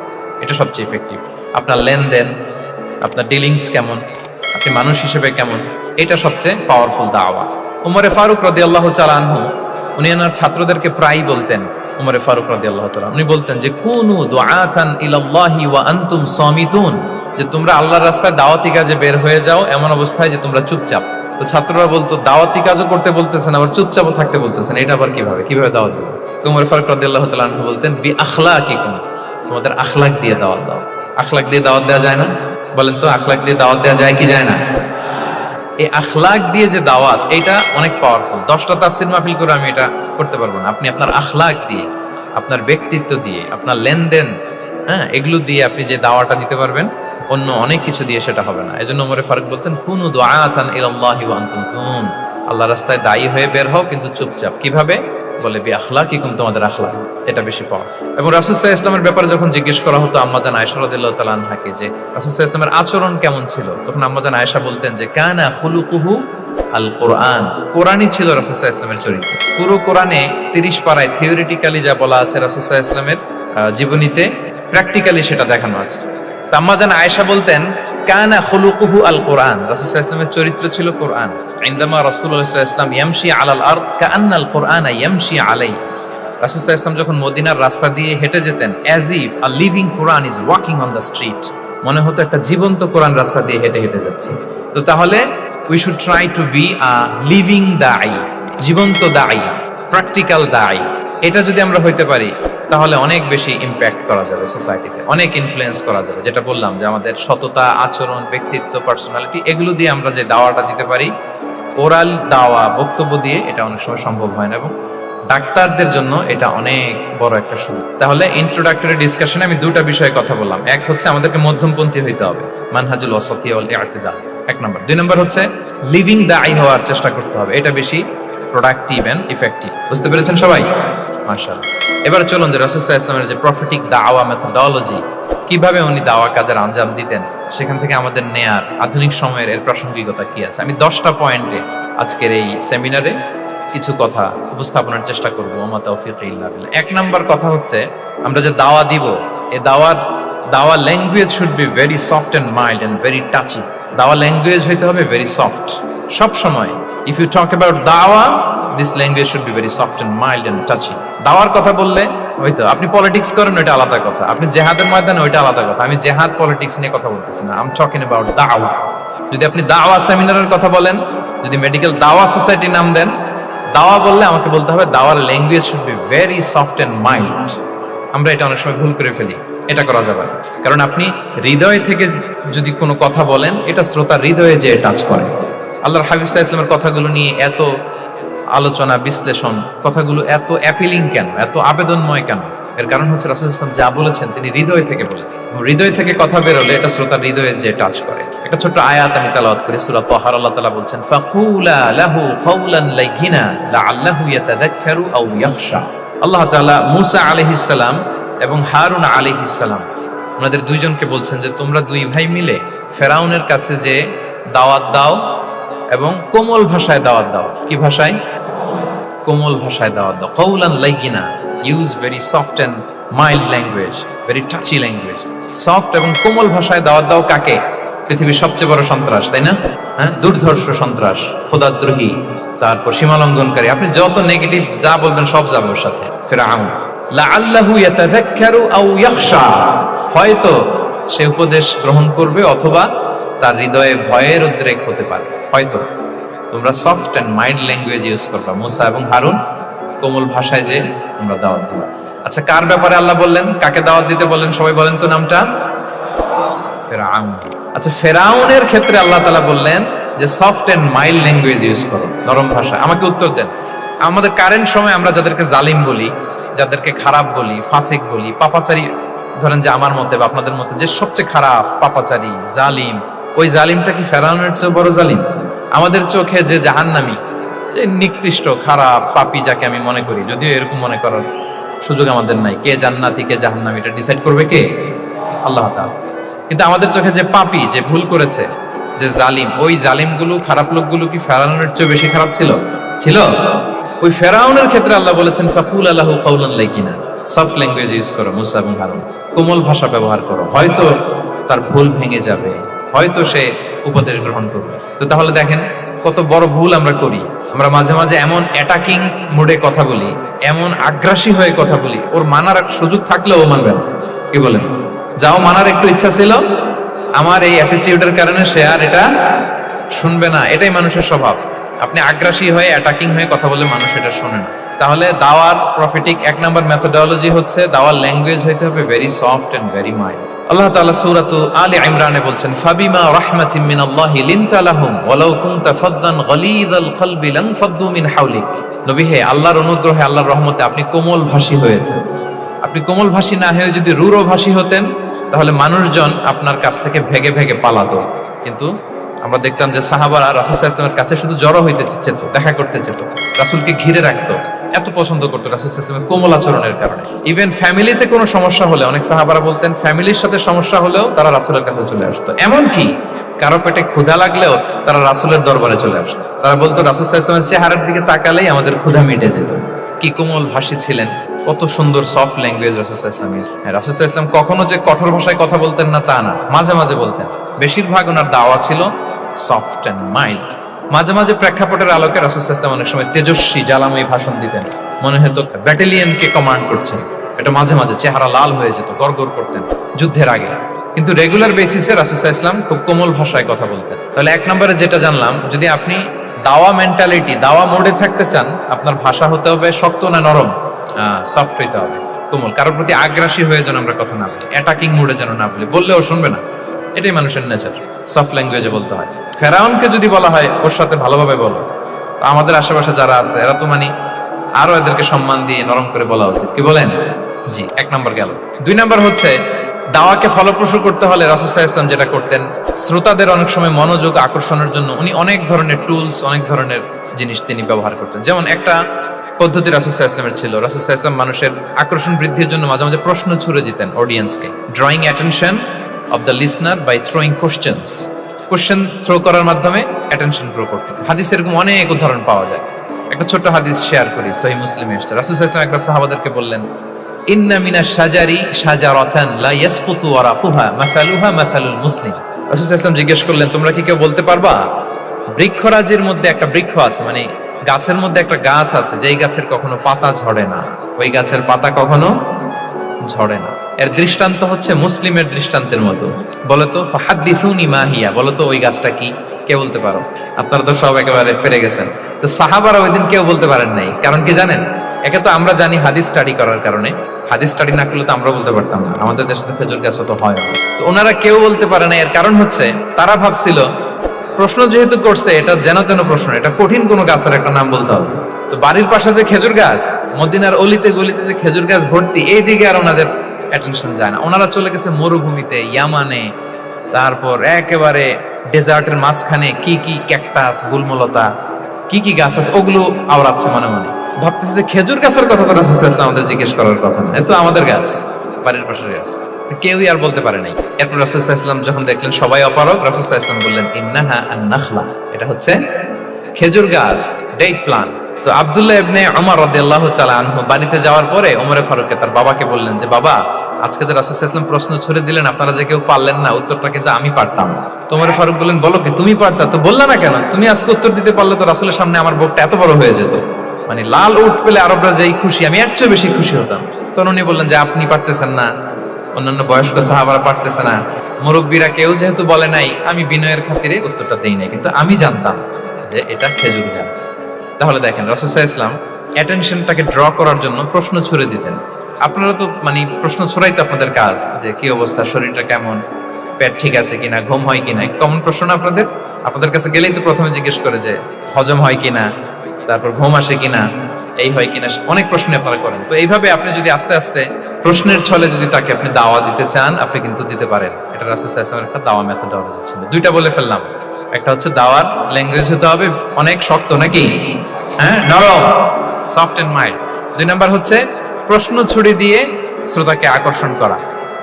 এটা সবচেয়ে ইফেক্টিভ। আপনার লেনদেন, আপনার ডিলিংস কেমন, আপনি মানুষ হিসেবে কেমন, এটা সবচেয়ে পাওয়ারফুল দাওয়া। উমরে ফারুক রাদিয়াল্লাহু তাআলা আনহু, উনি ওনার ছাত্রদেরকে প্রায়ই বলতেন, উমরে ফারুক রাদিয়াল্লাহু তাআলা, উনি বলতেন যে কুনু দুআতান ইলাল্লাহি ওয়া আনতুম সামিতুন, যে তোমরা আল্লাহর রাস্তায় দাওয়াতি কাজে বের হয়ে যাও এমন অবস্থায় যে তোমরা চুপচাপ। তো ছাত্ররা বলতো, দাওয়াতি কাজও করতে বলতেছেন, আবার চুপচাপও থাকতে বলতেছেন, এটা আবার কিভাবে দাওয়াত দেবো? তো উমরে ফারুক রাদিয়াল্লাহু তাআলা আনহু বলতেন, বি আখলাকিকুম, তোমাদের আখলাক দিয়ে দাওয়াত দাও। আখলাক দিয়ে দাওয়াত দেওয়া যায় না? বলেন তো, আখলাক দিয়ে দাওয়াত দেওয়া যায় কি যায় না? এই আখলাক দিয়ে যে দাওয়াত, এটা অনেক পাওয়ারফুল। 10টা তাফসীর মাহফিল করে আমি এটা করতে পারবো না। আপনি আপনার আখলাক দিয়ে, আপনার ব্যক্তিত্ব দিয়ে, আপনার লেনদেন, হ্যাঁ, এগুলো দিয়ে আপনি যে দাওয়াটা দিতে পারবেন, অন্য অনেক কিছু দিয়ে সেটা হবে না। এজন্য ওমরে ফারুক বলতেন, কুনু দুআতান ইলাল্লাহি ওয়া আনতুম তুন, আল্লাহর রাস্তায় দায়ী হয়ে বের হও, কিন্তু চুপচাপ। কিভাবে? বলে বি আখলাকিকুম, তোমাদের আখলাক, এটা বেশি পাওয়ারফুল। এবং রাসূল সাল্লাল্লাহু আলাইহি ওয়াসাল্লামের ব্যাপারে যখন জিজ্ঞেস করা হতো আম্মা জান আয়েশা রাদিয়াল্লাহু তাআলা আনহাকে, যে রাসূল সাল্লাল্লাহু আলাইহি ওয়াসাল্লামের আচরণ কেমন ছিল, তখন আম্মা জান আয়েশা বলতেন যে কানা খুলুকুহু আল কোরআন, কোরআনই ছিল রাসূল সাল্লাল্লাহু আলাইহি ওয়াসাল্লামের চরিত্র। পুরো কোরআনে 30 পারায় থিওরিটিক্যালি যা বলা আছে রাসূল সাল্লাল্লাহু আলাইহি ওয়াসাল্লামের জীবনীতে প্র্যাকটিক্যালি সেটা দেখানো আছে। আম্মা জান আয়েশা বলতেন কানা খুলুকুহু আল কোরআন, রাসূল সাল্লাল্লাহু আলাইহি ওয়াসাল্লামের চরিত্র ছিল কোরআন। ইনদামা রাসূলুল্লাহ সাল্লাল্লাহু আলাইহি ওয়াসাল্লাম ইয়ামশি আলাল আরদ কাআন্নাল কোরআনা ইয়ামশি আলাইহি, রাসূল সাল্লাল্লাহু আলাইহি ওয়াসাল্লাম যখন মদিনার রাস্তা দিয়ে হেঁটে যেতেন, as if a living Quran is walking on the street, মনে হতো একটা জীবন্ত কোরআন রাস্তা দিয়ে হেঁটে হেঁটে যাচ্ছে। তো তাহলে we should try to be a living দাঈ, জীবন্ত দাঈ, প্র্যাকটিক্যাল দাঈ। এটা যদি আমরা হইতে পারি, তাহলে অনেক বেশি ইম্প্যাক্ট করা যাবে সোসাইটিতে, অনেক ইনফ্লুয়েন্স করা যাবে। যেটা বললাম যে আমাদের সততা, আচরণ, ব্যক্তিত্ব, পার্সোনালিটি, এগুলো দিয়ে আমরা যে দাওয়াটা দিতে পারি, ওরাল দাওয়া, বক্তব্য দিয়ে, এটা অনেক সময় সম্ভব হয় না। এবং ডাক্তারদের জন্য এটা অনেক বড় একটা সুযোগ। তাহলে ইন্ট্রোডাক্টরি ডিসকাশনে আমি 2টা বিষয়ে কথা বললাম। এক হচ্ছে আমাদেরকে মধ্যমপন্থী হইতে হবে, মানহাজুল ওয়াসাতিয়া ওয়াল ইআতিদাল, 1 নম্বর। 2 নম্বর হচ্ছে লিভিং দাঈ হওয়ার চেষ্টা করতে হবে, এটা বেশি প্রোডাক্টিভ এন্ড ইফেক্টিভ। বুঝতে পেরেছেন সবাই? মাশাআল্লাহ। এবার চলুন যে রাসূল সাল্লাল্লাহু আলাইহি ওয়াসাল্লামের যে প্রফেটিক দাওয়া মেথোডোলজি, কিভাবে উনি দাওয়া কাজের আঞ্জাম দিতেন, সেখান থেকে আমাদের নেয়ার আধুনিক সময়ের এর প্রাসঙ্গিকতা কি আছে, আমি 10টা পয়েন্টে আজকের এই সেমিনারে কিছু কথা উপস্থাপনের চেষ্টা করবো। ওমা তাওফীকি ইল্লা বিল্লাহ। 1 নাম্বার কথা হচ্ছে, আমরা যে দাওয়া দিব, এই দাওয়া language should be very soft and mild and very touchy. দাওয়া ল্যাঙ্গুয়েজ হইতে হবে ভেরি সফট। সব সময় ইফ ইউ টক অ্যাবাউট দাওয়া, this language should be very soft and mild and touchy. দাওয়ার কথা বললে হয়তো আপনি পলিটিক্স করেন, ওইটা আলাদা কথা, আপনি জেহাদের ময়দানে ওইটা আলাদা কথা। আমি জেহাদ পলিটিক্স নিয়ে কথা বলতেছি না, আই এম টকিং অ্যাবাউট দাওয়া। যদি আপনি দাওয়া সেমিনারের কথা বলেন, যদি মেডিকেল দাওয়া সোসাইটি নাম দেন, দাওয়া বললে আমাকে বলতে হবে দাওয়ার language should be very soft and mild. আমরা এটা অনেক সময় ভুল করে ফেলি, এটা করা যাবে না। কারণ আপনি হৃদয় থেকে যদি কোনো কথা বলেন, এটা শ্রোতার হৃদয়ে যে টাচ করে। আল্লাহর হাবিব সাল্লাল্লাহু আলাইহি ওয়াসাল্লামের কথাগুলো নিয়ে এত আলোচনা, বিশ্লেষণ, কথাগুলো এত অ্যাপিলিং কেন, এত আবেদনময় কেন? এর কারণ হচ্ছে রাসূল সাল্লাল্লাহু আলাইহি ওয়াসাল্লাম যা বলেছেন তিনি হৃদয় থেকে বলেছেন। হৃদয় থেকে কথা বেরোলে এটা শ্রোতার হৃদয়ে যে টাচ করে। একটা ছোট্ট আয়াত আমি তেলাওয়াত করি, সূরা তাহার। আল্লাহ তাআলা বলছেন, ফাকুলা লাহু কাওলান লাইয়িনা লাআল্লাহু ইয়াতাযাক্কারু আও ইয়াখশা। আল্লাহ তাআলা মূসা আলাইহিস সালাম এবং হারুন আলাইহিস সালাম ওনাদের দুইজনকে বলছেন যে তোমরা দুই ভাই মিলে ফেরাউনের কাছে যে দাওয়াত দাও এবং কোমল ভাষায় দাওয়াত দাও। কি ভাষায়? কোমল ভাষায় দাওয়াত দাও। কাওলান লাইয়িনা, use very soft and mild language, very touchy language. Soft এবং কোমল ভাষায় দাওয়াত দাও কাকে? পৃথিবীর সবচেয়ে বড় সন্ত্রাস, তাই না? হ্যাঁ, দুর্ধর্ষ সন্ত্রাস, খোদাদ্রোহী, তারপর সীমালঙ্ঘনকারী। আপনি যত নেগেটিভ যা বলবেন সব যাবে ওর সাথে। ফিরআউন লাআল্লাহু ইয়াতাযাক্কারু আও ইয়াখশা, হয়তো সে উপদেশ গ্রহণ করবে অথবা তার হৃদয়ে ভয়ের উদ্রেক হতে পারে। হয়তো তোমরা soft and mild language use করবা। মূসা এবং হারুন কোমল ভাষায় যে তোমরা দাওয়াত দিবা। আচ্ছা, কার ব্যাপারে আল্লাহ বললেন? কাকে দাওয়াত দিতে বললেন? সবাই বলেন তো নামটা। ফেরাউন। আচ্ছা, ফেরাউনের ক্ষেত্রে আল্লাহ তাআলা বললেন যে soft and mild language use করো, নরম ভাষা। আমাকে উত্তর দেন, আমাদের কারেন্ট সময় আমরা যাদেরকে জালিম বলি, যাদেরকে খারাপ বলি, ফাসিক বলি, পাপাচারী, ধরেন যে আমার মতে বা আপনাদের মতে যে সবচেয়ে খারাপ, পাপাচারী, জালিম, ওই জালিমটা কি ফেরাউনের চেয়ে বড় জালিম? আমাদের চোখে যে জাহান্নামী, যে নিকৃষ্ট, খারাপ, পাপী যাকে আমি মনে করি, যদিও এরকম মনে করার সুযোগ আমাদের নাই, কে জান্নাতি কে জাহান্নামী এটা ডিসাইড করবে কে? আল্লাহ তাআলা। কিন্তু আমাদের চোখে যে পাপী, যে ভুল করেছে, যে জালিম, ওই জালিমগুলো, খারাপ লোকগুলো কি ফেরাউনের চেয়ে বেশি খারাপ ছিল? ছিল। ওই ফেরাউনের ক্ষেত্রে আল্লাহ বলেছেন ফাকুল লাহু কাওলান লাইয়িনা, সফট ল্যাঙ্গুয়েজ ইউজ করো মূসা এবং হারুন, কোমল ভাষা ব্যবহার করো। হয়তো তার ভুল ভেঙে যাবে, হয়তো সে উপদেশ গ্রহণ করবে। তো তাহলে দেখেন কত বড় ভুল আমরা করি। আমরা মাঝে মাঝে এমন অ্যাটাকিং মোডে কথা বলি, এমন আগ্রাসী হয়ে কথা বলি, ওর মানার সুযোগ থাকলেও ও মানবে না। কি বলেন? যাও মানার একটু ইচ্ছা ছিল, আমার এই অ্যাটিটিউডের কারণে সে আর এটা শুনবে না। এটাই মানুষের স্বভাব। আপনি আগ্রাসী হয়ে অ্যাটাকিং হয়ে কথা বলে মানুষ এটা শোনে না। তাহলে দাওয়ার প্রফিটিক এক নাম্বার মেথোডোলজি হচ্ছে দাওয়ার ল্যাঙ্গুয়েজ হইতে হবে very soft and very mild. Allah তাআলা সূরাতু আলে ইমরানে বলছেন, ফাবিমা রাহমাতিন মিনাল্লাহি লিনতা লাহুম ওয়ালাউ কুনতা ফাদদান গালিযাল কলবি লানফাদ্দু মিন হাওলিক। নবী হে, আল্লাহর অনুগ্রহে, আল্লাহর রহমতে আপনি কোমল ভাষী হয়েছেন। আপনি কোমল ভাষী না হয়ে যদি রূঢ় ভাষী হতেন, তাহলে মানুষজন আপনার কাছ থেকে ভেগে ভেগে পালাতো। কিন্তু আমরা দেখতাম যে সাহাবারা রাসূল সাল্লাল্লাহু আলাইহি ওয়াসাল্লামের কাছে শুধু জড়ো হইতে চেত, দেখা করতে চেত, রাসূলকে ঘিরে রাখতো, এত পছন্দ করতো রাসূল সাল্লাল্লাহু আলাইহি ওয়াসাল্লামের কোমল আচরণের কারণে। ইভেন ফ্যামিলিতে কোনো সমস্যা হলে অনেক সাহাবারা বলতেন ফ্যামিলির সাথে সমস্যা হলেও তারা রাসূলের কাছে চলে আসতো। এমনকি কারো পেটে ক্ষুধা লাগলেও তারা রাসূলের দরবারে চলে আসতো। তারা বলতো রাসূল সাল্লাল্লাহু আলাইহি ওয়াসাল্লামের চেহারার দিকে তাকালেই আমাদের ক্ষুধা মিটে যেত। কি কোমল ভাষী ছিলেন, কত সুন্দর সফট ল্যাঙ্গুয়েজ রাসূল সাল্লাল্লাহু আলাইহি ওয়াসাল্লাম। রাসূল সাল্লাল্লাহু আলাইহি ওয়াসাল্লাম কখনো যে কঠোর ভাষায় কথা বলতেন না তা না, মাঝে মাঝে বলতেন। বেশিরভাগ ওনার দাওয়া ছিল সফট এন্ড মাইল্ড। মাঝে মাঝে প্রেক্ষাপটের আলোকে রাসূল সাল্লাল্লাহু আলাইহি ওয়াসাল্লাম অনেক সময় তেজস্বী, জ্বালাময়ী ভাষণ দিতেন, মনে হতো ব্যাটালিয়নকে কমান্ড করছেন। এটা মাঝে মাঝে চেহারা লাল হয়ে যেত, গড়গড় করতেন যুদ্ধের আগে। কিন্তু রেগুলার বেসিসে রাসূল সাল্লাল্লাহু আলাইহি ওয়াসাল্লাম খুব কোমল ভাষায় কথা বলতেন। তাহলে এক নম্বরে যেটা জানলাম, যদি আপনি দাওয়া মেন্টালিটি, দাওয়া মোডে থাকতে চান, আপনার ভাষা হতে হবে শক্ত না নরম? সফট হইতে হবে, কোমল। কারোর প্রতি আগ্রাসী হয়ে যেন আমরা কথা না বলি, অ্যাটাকিং মোডে যেন না বলি, বললেও শুনবে না। এটাই মানুষের নেচার, সফট ল্যাঙ্গুয়েজে বলতে হয়। ফেরাউনকে যদি বলা হয় ওর সাথে ভালোভাবে বলো, তো আমাদের আশেপাশে যারা আছে এরা তো আরো এদেরকে সম্মান দিয়ে নরম করে বলা উচিত। কি বলেন? জি, এক নম্বর গেল। দুই নম্বর হচ্ছে দাওয়াকে ফলপ্রসূ করতে হলে রাসূল সাল্লাল্লাহু আলাইহি ওয়াসাল্লাম যেটা করতেন, শ্রোতাদের অনেক সময় মনোযোগ আকর্ষণের জন্য উনি অনেক ধরনের টুলস, অনেক ধরনের জিনিস তিনি ব্যবহার করতেন। যেমন একটা পদ্ধতি রাসূল সাল্লাল্লাহু আলাইহি ওয়াসাল্লামের ছিল, রাসূল সাল্লাল্লাহু আলাইহি ওয়াসাল্লাম মানুষের আকর্ষণ বৃদ্ধির জন্য মাঝে মাঝে প্রশ্ন ছুড়ে দিতেন অডিয়েন্সকে। Drawing attention of the listener by throwing questions. Question throw করার মাধ্যমে অ্যাটেনশন গ্রো করতেন। হাদিসে এরকম অনেক উদাহরণ পাওয়া যায়। একটা ছোট্ট হাদিস শেয়ার করি, সহিহ মুসলিমে এসেছে। রাসূল সাল্লাল্লাহু আলাইহি ওয়াসাল্লাম একবার সাহাবাদেরকে বললেন, ইন্না মিনাশ শাজারি শাজারাতান লা ইয়াসকুতু ওয়ারাকুহা মাসালুহা মাসালুল মুসলিম। রাসূল সাল্লাল্লাহু আলাইহি ওয়াসাল্লাম জিজ্ঞেস করলেন, তোমরা কি কেউ বলতে পারবা বৃক্ষরাজির মধ্যে একটা বৃক্ষ আছে, গাছের মধ্যে একটা গাছ আছে যেই গাছের কখনো পাতা ঝরে না, ওই গাছের পাতা কখনো ঝরে না। এর দৃষ্টান্ত হচ্ছে মুসলিমের দৃষ্টান্তের মতো। বলতো ফাহাদ্দিসুনি মা হিয়া, বলতো ওই গাছটা কি? কে বলতে পারো? আপনারা তো সব একেবারে পেরে গেছেন। তো সাহাবারা ওই দিন কেউ বলতে পারেন নাই। কারণ কি জানেন? একে তো আমরা জানি হাদিস স্টাডি করার কারণে, হাদিস স্টাডি না করলে তো আমরা বলতে পারতাম না, আমাদের দেশে তো খেজুর গাছ তো হয় না। তো ওনারা কেউ বলতে পারে না। এর কারণ হচ্ছে তারা ভাবছিল প্রশ্ন যেহেতু করছে এটা যেন তেন প্রশ্ন, এটা কঠিন কোনো গাছের একটা নাম বলতে হবে। তো বাড়ির পাশে যে খেজুর গাছ, মদিনার অলিতে গলিতে যে খেজুর গাছ ভর্তি, এই দিকে আর ওনাদের অ্যাটেনশন যায় না। ওনারা চলে গেছে মরুভূমিতে, ইয়ামানে, তারপর একেবারে ডেজার্টের মাঝখানে কি কি ক্যাকটাস, গুলমলতা, কি কি গাছ আছে ওগুলো আওড়াচ্ছে মনে মনে। ভাবতেছে যে খেজুর গাছের কথা তো রাসূল সাল্লাল্লাহু আলাইহি ওয়াসাল্লাম আমাদের জিজ্ঞেস করার কথা না, এ তো আমাদের গাছ, বাড়ির পাশের গাছ। কেউই আর বলতে পারে নাই। এরপর রাসূল সাল্লাল্লাহু আলাইহি ওয়াসাল্লাম যখন দেখলেন সবাই অপারগ, রাসূল সাল্লাল্লাহু আলাইহি ওয়াসাল্লাম বললেন ইন্নাহা আন-নাখলা, এটা হচ্ছে খেজুর গাছ, ডেট প্লান্ট। তো আব্দুল্লাহ ইবনে ওমর রাদিয়াল্লাহু তাআলা আনহু বাড়িতে যাওয়ার পরে ওমরে ফারুককে তার বাবাকে বললেন যে বাবা, আজকে তো রাসূল সাল্লাল্লাহু আলাইহি ওয়াসাল্লাম প্রশ্ন ছুড়ে দিলেন, আপনারা যে কেউ পারলেন না, উত্তরটা কিন্তু আমি পারতাম। তো ওমরে ফারুক বললেন বলো কি তুমি পারতা? তো বললা না কেন? তুমি আজকে উত্তর দিতে পারলে তো রাসূলের সামনে আমার বুকটা এত বড় হয়ে যেত। মানে লাল উট পেলে আরবরা যেই খুশি, আমি এর চেয়ে বেশি খুশি হতাম। তখন উনি বললেন যে আপনি পারতেছেন না, অন্যান্য বয়স্ক সাহাবারা পারতেছে না, মুরব্বীরা কেউ যেহেতু বলে নাই, আমি বিনয়ের খাতিরে উত্তরটা দেই নাই, কিন্তু আমি জানতাম যে এটা খেজুর গাছ। তাহলে দেখেন রাসূল সাল্লাল্লাহু আলাইহি ওয়াসাল্লাম অ্যাটেনশনটাকে ড্র করার জন্য প্রশ্ন ছুড়ে দিতেন। আপনারা তো মানে প্রশ্ন ছড়াই তো আপনাদের কাজ, যে কি অবস্থা, শরীরটা কেমন, পেট ঠিক আছে কিনা, ঘুম হয় কিনা, কমন প্রশ্ন না আপনাদের? আপনাদের কাছে গেলেই তো প্রথমে জিজ্ঞেস করে যে হজম হয় কিনা, তারপর ঘুম আসে কিনা, এই হয় কিনা, অনেক প্রশ্ন আপনারা করেন। তো এইভাবে আপনি যদি আস্তে আস্তে প্রশ্নের ছলে যদি তাকে আপনি দাওয়া দিতে চান, আপনি কিন্তু দিতে পারেন। এটা রাসূল সাল্লাল্লাহু আলাইহি ওয়াসাল্লামের একটা দাওয়া মেথডোলজি ছিল। দুইটা বলে ফেললাম। একটা হচ্ছে দাওয়ার ল্যাঙ্গুয়েজ হতে হবে অনেক শক্ত, নাকি? হ্যাঁ, নরম, সফট এন্ড মাইল্ড। দুই নাম্বার হচ্ছে প্রশ্ন ছুড়ে দিয়ে শ্রোতাকে আকর্ষণ করা,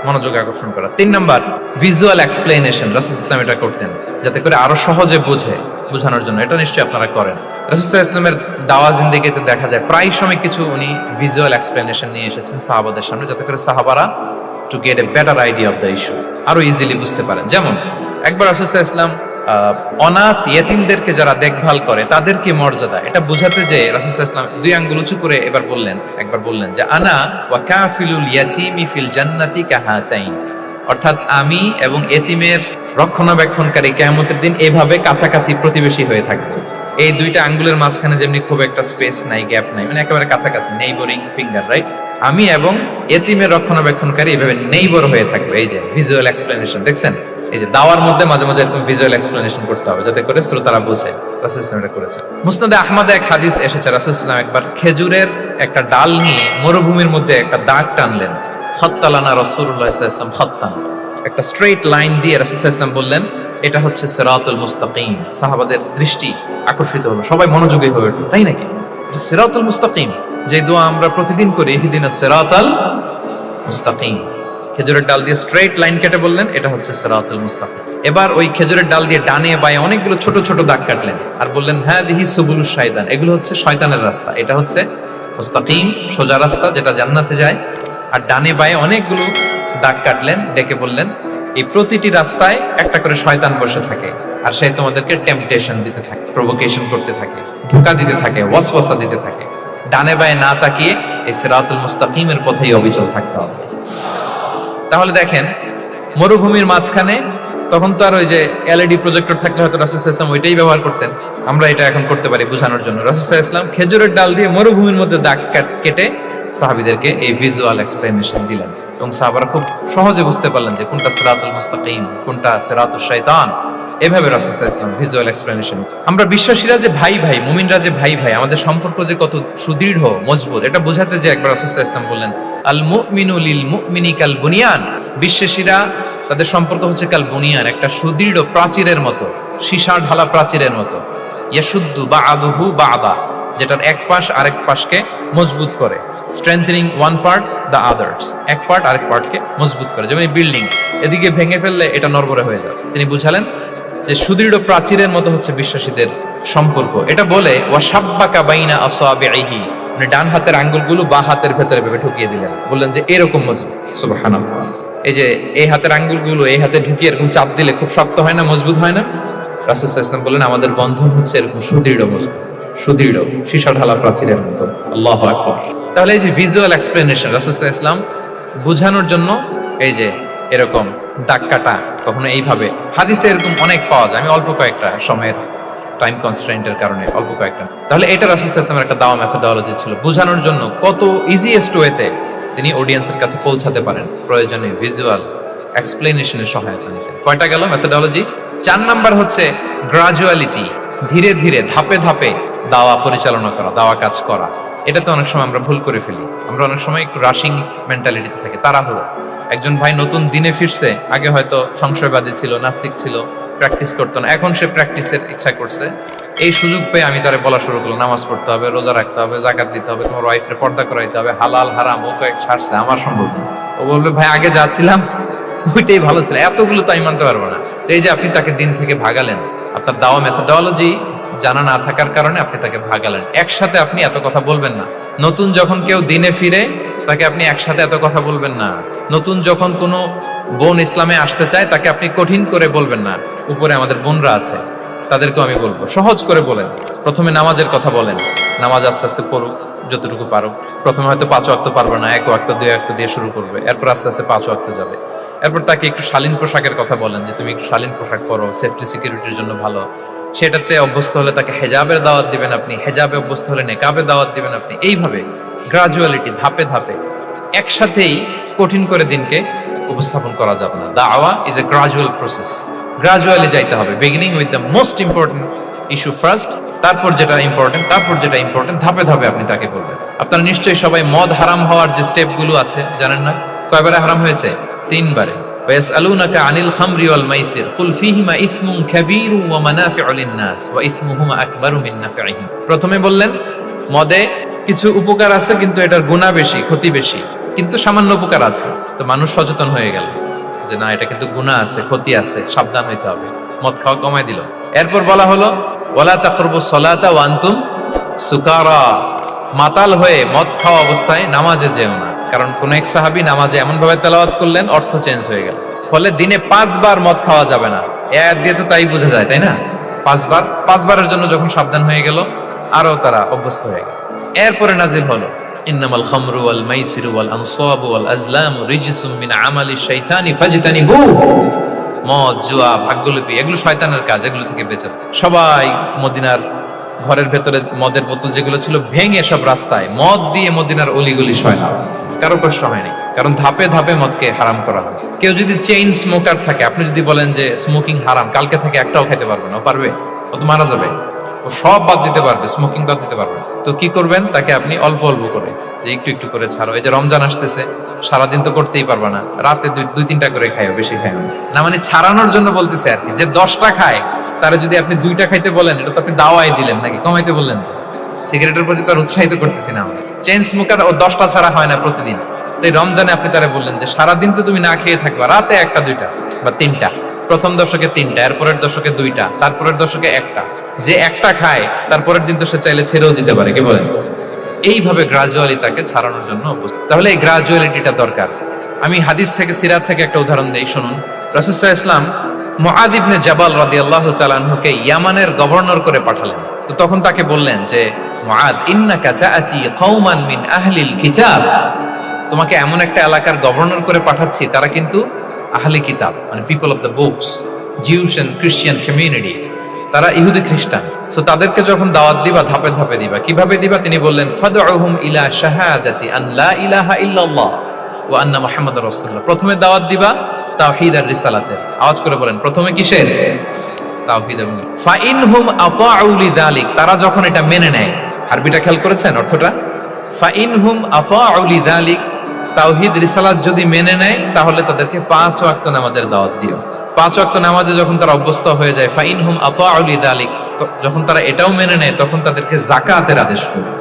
মনোযোগ আকর্ষণ করা। তিন নাম্বার ভিজুয়াল এক্সপ্লেনেশন, রাসূল সাল্লাল্লাহু আলাইহি ওয়াসাল্লাম এটা করতেন যাতে করে আরো সহজে বোঝানোর জন্য। এটা নিশ্চয়ই আপনারা করেন। রাসূল সাল্লাল্লাহু আলাইহি ওয়াসাল্লামের দাওয়া জিন্দেগিতে দেখা যায় প্রায় সময় কিছু উনি ভিজুয়াল এক্সপ্লেনেশন নিয়ে এসেছেন সাহাবাদের সামনে, যাতে করে সাহাবারা to get a better idea of the issue আরো ইজিলি বুঝতে পারেন। যেমন একবার রাসূল সাল্লাল্লাহু আলাইহি ওয়াসাল্লাম অনাথ ইয়েতিমদেরকে যারা দেখভাল করে তাদের কি মর্যাদা, এটা বোঝাতে যে রাসূল সাল্লাল্লাহু আলাইহি ওয়াসাল্লাম দুই আঙ্গুল উঁচু করে একবার বললেন যে আনা ওয়া কাফিলুল ইয়াতীমি ফিল জান্নাতি কাহাতাইন, অর্থাৎ আমি এবং এতিমের রক্ষণাবেক্ষণকারী কিয়ামতের দিন এভাবে কাছাকাছি প্রতিবেশী হয়ে থাকবো। এই দুইটা আঙ্গুলের মাঝখানে যেমনি খুব একটা স্পেস নাই, গ্যাপ নাই, মানে একেবারে কাছাকাছি, নেইবরিং ফিঙ্গার, রাইট? আমি এবং এতিমের রক্ষণাবেক্ষণকারী এভাবে নেইবর হয়ে থাকবে। এই যে ভিজুয়াল এক্সপ্লেনেশন, দেখছেন? এই যে দাওয়ার মধ্যে মাঝে মাঝে এরকম ভিজুয়াল এক্সপ্লেনেশন করতে হবে যাতে করে শ্রোতারা বুঝে। রাসূল সাল্লাল্লাহু আলাইহি ওয়াসাল্লাম এটা করেছেন। মুসনাদে আহমদে এক হাদিস এসেছে, রাসূল সাল্লাল্লাহু আলাইহি ওয়াসাল্লাম একবার খেজুরের একটা ডাল নিয়ে মরুভূমির মধ্যে একটা দাগ টানলেন। খাত্তালানা রাসূলুল্লাহ সাল্লাল্লাহু আলাইহি ওয়াসাল্লাম খাত্তান, একটা স্ট্রেইট লাইন দিয়ে রাসূল সাল্লাল্লাহু আলাইহি ওয়াসাল্লাম বললেন এটা হচ্ছে সিরাতুল মুস্তাকিম। সাহাবাদের দৃষ্টি আকর্ষিত হলো, সবাই মনোযোগী হয়ে উঠল, তাই নাকি? এটা সিরাতুল মুস্তাকিম, যে দোয়া আমরা প্রতিদিন করি, ইহদিনাস সিরাতাল মুস্তাকিম। খেজুরের ডাল দিয়ে স্ট্রেইট লাইন কেটে বললেন এটা হচ্ছে সিরাতুল মুস্তাকিম। এবার ওই খেজুরের ডাল দিয়ে ডানে বায়ে অনেকগুলো ছোট ছোট দাগ কাটলেন আর বললেন হাদিহি সুবুলুশ শাইতান, এগুলো হচ্ছে শয়তানের রাস্তা, এটা হচ্ছে মুস্তাকিম, সোজা রাস্তা যেটা জান্নাতে যায়। আর ডানে বায়ে অনেকগুলো দাগ কাটলেন, ডেকে বললেন এই প্রতিটি রাস্তায় একটা করে শয়তান বসে থাকে, আর সে তোমাদেরকে টেম্পটেশন দিতে থাকে, প্রভোকেশন করতে থাকে, ধোঁকা দিতে থাকে, ওয়াসওয়াসা দিতে থাকে। ডানে বায়ে না তাকিয়ে এই সিরাতুল মুস্তাকিমের পথেই অবিচল থাকতে হবে। তাহলে দেখেন মরুভূমির মাঝখানে, তখন তো আর ওই যে এলইডি প্রজেক্টর থাকলে হয়তো রাসূল সাল্লাল্লাহু আলাইহি ওয়াসাল্লাম ওইটাই ব্যবহার করতেন, আমরা এটা এখন করতে পারি বোঝানোর জন্য। রাসূল সাল্লাল্লাহু আলাইহি ওয়াসাল্লাম খেজুরের ডাল দিয়ে মরুভূমির মধ্যে দাগ কেটে সাহাবীদেরকে এই ভিজুয়াল এক্সপ্লেনেশন দিলেন, এবং সাহাবারা খুব সহজে বুঝতে পারলেন যে কোনটা সিরাতুল মুস্তাকিম, কোনটা সিরাতুশ শাইতান। এভাবে রাসূল সাল্লাল্লাহু আলাইহি ওয়াসাল্লাম ভিজুয়াল এক্সপ্লেনেশন। আমরা বিশ্বাসীরা যে ভাই ভাই, মুমিনরা যে ভাই ভাই, আমাদের সম্পর্ক যে কত সুদৃঢ় মজবুত, এটা বোঝাতে যে একবার রাসূল সাল্লাল্লাহু আলাইহি ওয়াসাল্লাম বললেন আল মুমিনু লিল মুমিনি কাল বুনিয়ান, বিশ্বাসীরা তাদের সম্পর্ক হচ্ছে কাল বুনিয়ান, একটা সুদৃঢ় প্রাচীরের মতো, সীসা ঢালা প্রাচীরের মতো। ইয়াশুদ্দু বা'দুহু বা'দা, যেটার এক পাশ আরেক পাশকে মজবুত করে, strengthening one part the others, এক পার্ট আরেক পার্টকে মজবুত করে। যেমন বিল্ডিং এদিকে ভেঙে ফেললে এটা নড়বড়ে হয়ে যাবে। তিনি বুঝালেন যে সুদৃঢ় প্রাচীরের মতো হচ্ছে বিশ্বাসীদের সম্পর্ক। এটা বলে ওয়াসাব্বাকা বাইনা আসাবিহি, মানে ডান হাতের আঙ্গুলগুলো বাঁ হাতের ভেতরে ভেবে ঢুকিয়ে দিলেন, বললেন যে এরকম মজবুত। সুবহানাল্লাহ, এই যে এই হাতের আঙ্গুলগুলো এই হাতে ঢুকিয়ে এরকম চাপ দিলে খুব শক্ত হয় না, মজবুত হয় না? রাসূল সাল্লাল্লাহু আলাইহি ওয়াসাল্লাম বললেন আমাদের বন্ধন হচ্ছে এরকম সুদৃঢ় মজবুত। সুদৃঢ় সীসা ঢালা প্রাচীরের মতো। আল্লাহু আকবার। তাহলে এই যে ভিজুয়াল এক্সপ্লেনেশন, রাসূল সাল্লাল্লাহু আলাইহি ওয়াসাল্লাম বোঝানোর জন্য এই যে এরকম দাগ কাটা, কখনো এইভাবে, হাদিসে এরকম অনেক পাওয়া যায়। আমি অল্প কয়েকটা, সময়ের টাইম কনস্ট্রেন্টের কারণে অল্প কয়েকটা, তাহলে এটা রাসূল সাল্লাল্লাহু আলাইহি ওয়াসাল্লামের একটা দাওয়া মেথোডোলজি ছিল, বোঝানোর জন্য কত ইজিয়েস্ট ওয়েতে তিনি অডিয়েন্সের কাছে পৌঁছাতে পারেন, প্রয়োজনে ভিজুয়াল এক্সপ্লেনেশনের সহায়তা নিতেন। কয়টা গেল মেথোডোলজি? 4 নাম্বার হচ্ছে গ্রাজুয়ালিটি, ধীরে ধীরে ধাপে ধাপে দাওয়া পরিচালনা করা, দাওয়া কাজ করা। এটাতে অনেক সময় আমরা ভুল করে ফেলি। আমরা অনেক সময় একটু রাশিং মেন্টালিটিতে থাকি, তাড়াহুড়ো। একজন ভাই নতুন দিনে ফিরছে, আগে হয়তো সংশয়বাদী ছিল, নাস্তিক ছিল, প্র্যাকটিস করতো না, এখন সে প্র্যাকটিসের ইচ্ছা করছে। এই সুযোগ পেয়ে আমি তারে বলা শুরু করলাম, নামাজ পড়তে হবে, রোজা রাখতে হবে, জাকাত দিতে হবে, তোমার ওয়াইফের পর্দা করাইতে হবে, হালাল হারাম ও কয়েক ছাড়ছে, আমার সম্ভব না। ও বলবে ভাই আগে যা ছিলাম ওইটাই ভালো ছিল, এতগুলো তো আমি মানতে পারবো না। তো এই যে আপনি তাকে দিন থেকে ভাগালেন, আপনার দাওয়া মেথোডোলজি জানা না থাকার কারণে আপনি তাকে ভাগালেন। একসাথে আপনি এত কথা বলবেন না। নতুন যখন কেউ দিনে ফিরে, তাকে আপনি একসাথে এত কথা বলবেন না। নতুন যখন কোনো বোন ইসলামে আসতে চায়, তাকে আপনি কঠিন করে বলবেন না। উপরে আমাদের বোনরা আছে, তাদেরকেও আমি বলবো সহজ করে বলেন। প্রথমে নামাজের কথা বলেন, নামাজ আস্তে আস্তে পড়ুক যতটুকু পারুক। প্রথমে হয়তো 5 ওয়াক্ত পারবে না, 1 ওয়াক্ত 2 ওয়াক্ত দিয়ে শুরু করবে, এরপর আস্তে আস্তে 5 ওয়াক্ত যাবে। এরপর তাকে একটু শালীন পোশাকের কথা বলেন, যে তুমি একটু শালীন পোশাক পরো, সেফটি সিকিউরিটির জন্য ভালো। সেটাতে অভ্যস্ত হলে তাকে হেজাবের দাওয়াত দিবেন আপনি, হেজাবে অভ্যস্ত হলে নেকাবের দাওয়াত দিবেন আপনি। এইভাবে গ্রাজুয়ালিটি, ধাপে ধাপে, একসাথেই কঠিন করে দিনকে উপস্থাপন করা যাবে না। দাওয়া is a gradual process, gradually যাইতে হবে। Beginning with the most important issue first, তারপর যেটা ইম্পর্টেন্ট, তারপর যেটা ইম্পর্টেন্ট, ধাপে ধাপে আপনি তাকে বলবেন। আপনারা নিশ্চয়ই সবাই মদ হারাম হওয়ার যে স্টেপগুলো আছে জানেন না? কয়বারে হারাম হয়েছে? 3 বারে। ওয়াসআলুনাকা আনিল খামরি ওয়াল মাইসির কুল ফীহিমা ইসমুন কাবীরু ওয়া মানাফিউ লিন-নাস ওয়া ইসমুহুমা আকবারু মিন নাফিহিম। প্রথমে বললেন মদে কিছু উপকার আছে, কিন্তু এটার গুনাহ বেশি, ক্ষতি বেশি, কিন্তু সামান্য উপকার আছে। তো মানুষ সচেতন হয়ে গেল যে না, এটা কিন্তু গুনাহ আছে, ক্ষতি আছে, সাবধান হইতে হবে। মদ খাওয়া কমায় দিল। এরপর বলা হলো ওয়ালা তাকরাবুস সালাতা ওয়া আনতুম সুকারা, মাতাল হয়ে মদ খাওয়া অবস্থায় নামাজে যেও না। কারণ কোন এক সাহাবী নামাজে এমন ভাবে তেলাওয়াত করলেন, অর্থ চেঞ্জ হয়ে গেল। ফলে দিনে 5 বার মদ খাওয়া যাবে না। এই আয়াত দিয়ে তো তাই বোঝা যায়, তাই না? 5 বারের জন্য যখন সাবধান হয়ে গেল, আরো তারা অভ্যস্ত হয়ে গেল। এরপরে নাজিল হলো ইন্নামাল খামরু ওয়াল মাইসিরু ওয়াল আনসাবু ওয়াল আজলামু রিজসুম মিন আমালিশ শাইতানি ফাজতানিবু। মদ, জুয়া, ভাগ্যলিপি, এগুলো শয়তানের কাজ, এগুলো থেকে বেঁচে থাকো। সবাই মদিনার ঘরের ভেতরে মদের বোতল যেগুলো ছিল ভেঙে সব রাস্তায় মদ দিয়ে মদিনার অলিগলি শয়লাম। কারো কষ্ট হয়নি, কারণ ধাপে ধাপে মদকে হারাম করা হয়। কেউ যদি চেইন স্মোকার থাকে, আপনি যদি বলেন যে স্মোকিং হারাম, কালকে থেকে একটাও খেতে পারবে না, ও পারবে? ও তো মারা যাবে। ও সব বাদ দিতে পারবে, স্মোকিং বাদ দিতে পারবে। তো কি করবেন? তাকে আপনি অল্প অল্প করে, যে একটু একটু করে ছাড়ো। এই যে রমজান আসতেছে, সারাদিন তো করতেই পারবা না, রাতে 2-3টা করে খাইও, বেশি খাইও না। মানে ছাড়ানোর জন্য বলতেছে আর কি। যে 10টা খায়, তারা যদি আপনি 2টা খাইতে বলেন, এটা তো আপনি দাওয়াই দিলেন নাকি, কমাইতে বললেন তো। সিগারেটের প্রতি তো আর উৎসাহিত করতেছি না আমরা। চেইন স্মোকার ও 10টা ছাড়া হয় না প্রতিদিন। তো এই রমজানে আপনি তারা বললেন যে সারাদিন তো তুমি না খেয়ে থাকবা, রাতে 1টা 2টা বা 3টা। প্রথম দশকে 3টা, এরপরের দশকে 2টা, তারপরের দশকে 1টা। যে 1টা খায়, তারপরের দিন তো সে চাইলে ছেড়েও দিতে পারে, কি বলেন? এইভাবে গ্রাজুয়ালি তাকে ছাড়ানোর জন্য। তাহলে এই গ্রাজুয়ালিটিটা দরকার। আমি হাদিস থেকে, সিরাত থেকে একটা উদাহরণ দেই, শুনুন। রাসূল সাল্লাল্লাহু আলাইহি ওয়াসাল্লাম মুআয ইবনে জাবাল রাদিয়াল্লাহু তাআলা আনহুকে ইয়ামানের গভর্নর করে পাঠালেন। তো তখন তাকে বললেন যে মুআয, ইন্নাকা তাআতি কওমান মিন আহলিল কিতাব, তোমাকে এমন একটা এলাকার গভর্নর করে পাঠাচ্ছি, তারা কিন্তু আহলি কিতাব, মানে people of the books, Jews and Christian community, তারা ইহুদি খ্রিস্টান। সো তাদেরকে যখন দাওয়াত দিবা, ধাপে ধাপে দিবা। কিভাবে দিবা? তিনি বললেন ফাদউহুম ইলা শাহাদাতি আন লা ইলাহা ইল্লাল্লাহ ওয়া আন্না মুহাম্মাদুর রাসূলুল্লাহ। প্রথমে দাওয়াত দিবা তাওহীদ আর রিসালাতের। আওয়াজ করে বলেন, প্রথমে কিসের? তাওহীদ এবং ফা ইনহুম আতাউ লিযালিক, তারা যখন এটা মেনে নেয়। আরবিটা খেয়াল করেছেন অর্থটা? ফা ইনহুম আতাউ লিযালিক, তাওহীদ রিসালাত যদি মেনে নেয়, তাহলে তাদেরকে 5 ওয়াক্ত নামাজের দাওয়াত দিও। 5 ওয়াক্ত নামাজে যখন তারা অভ্যস্ত হয়ে যায়, ফাইনহুম আতাউ লিযালিক, যখন তারা এটাও মেনে নেয়, তখন তাদেরকে যাকাতের আদেশ করো।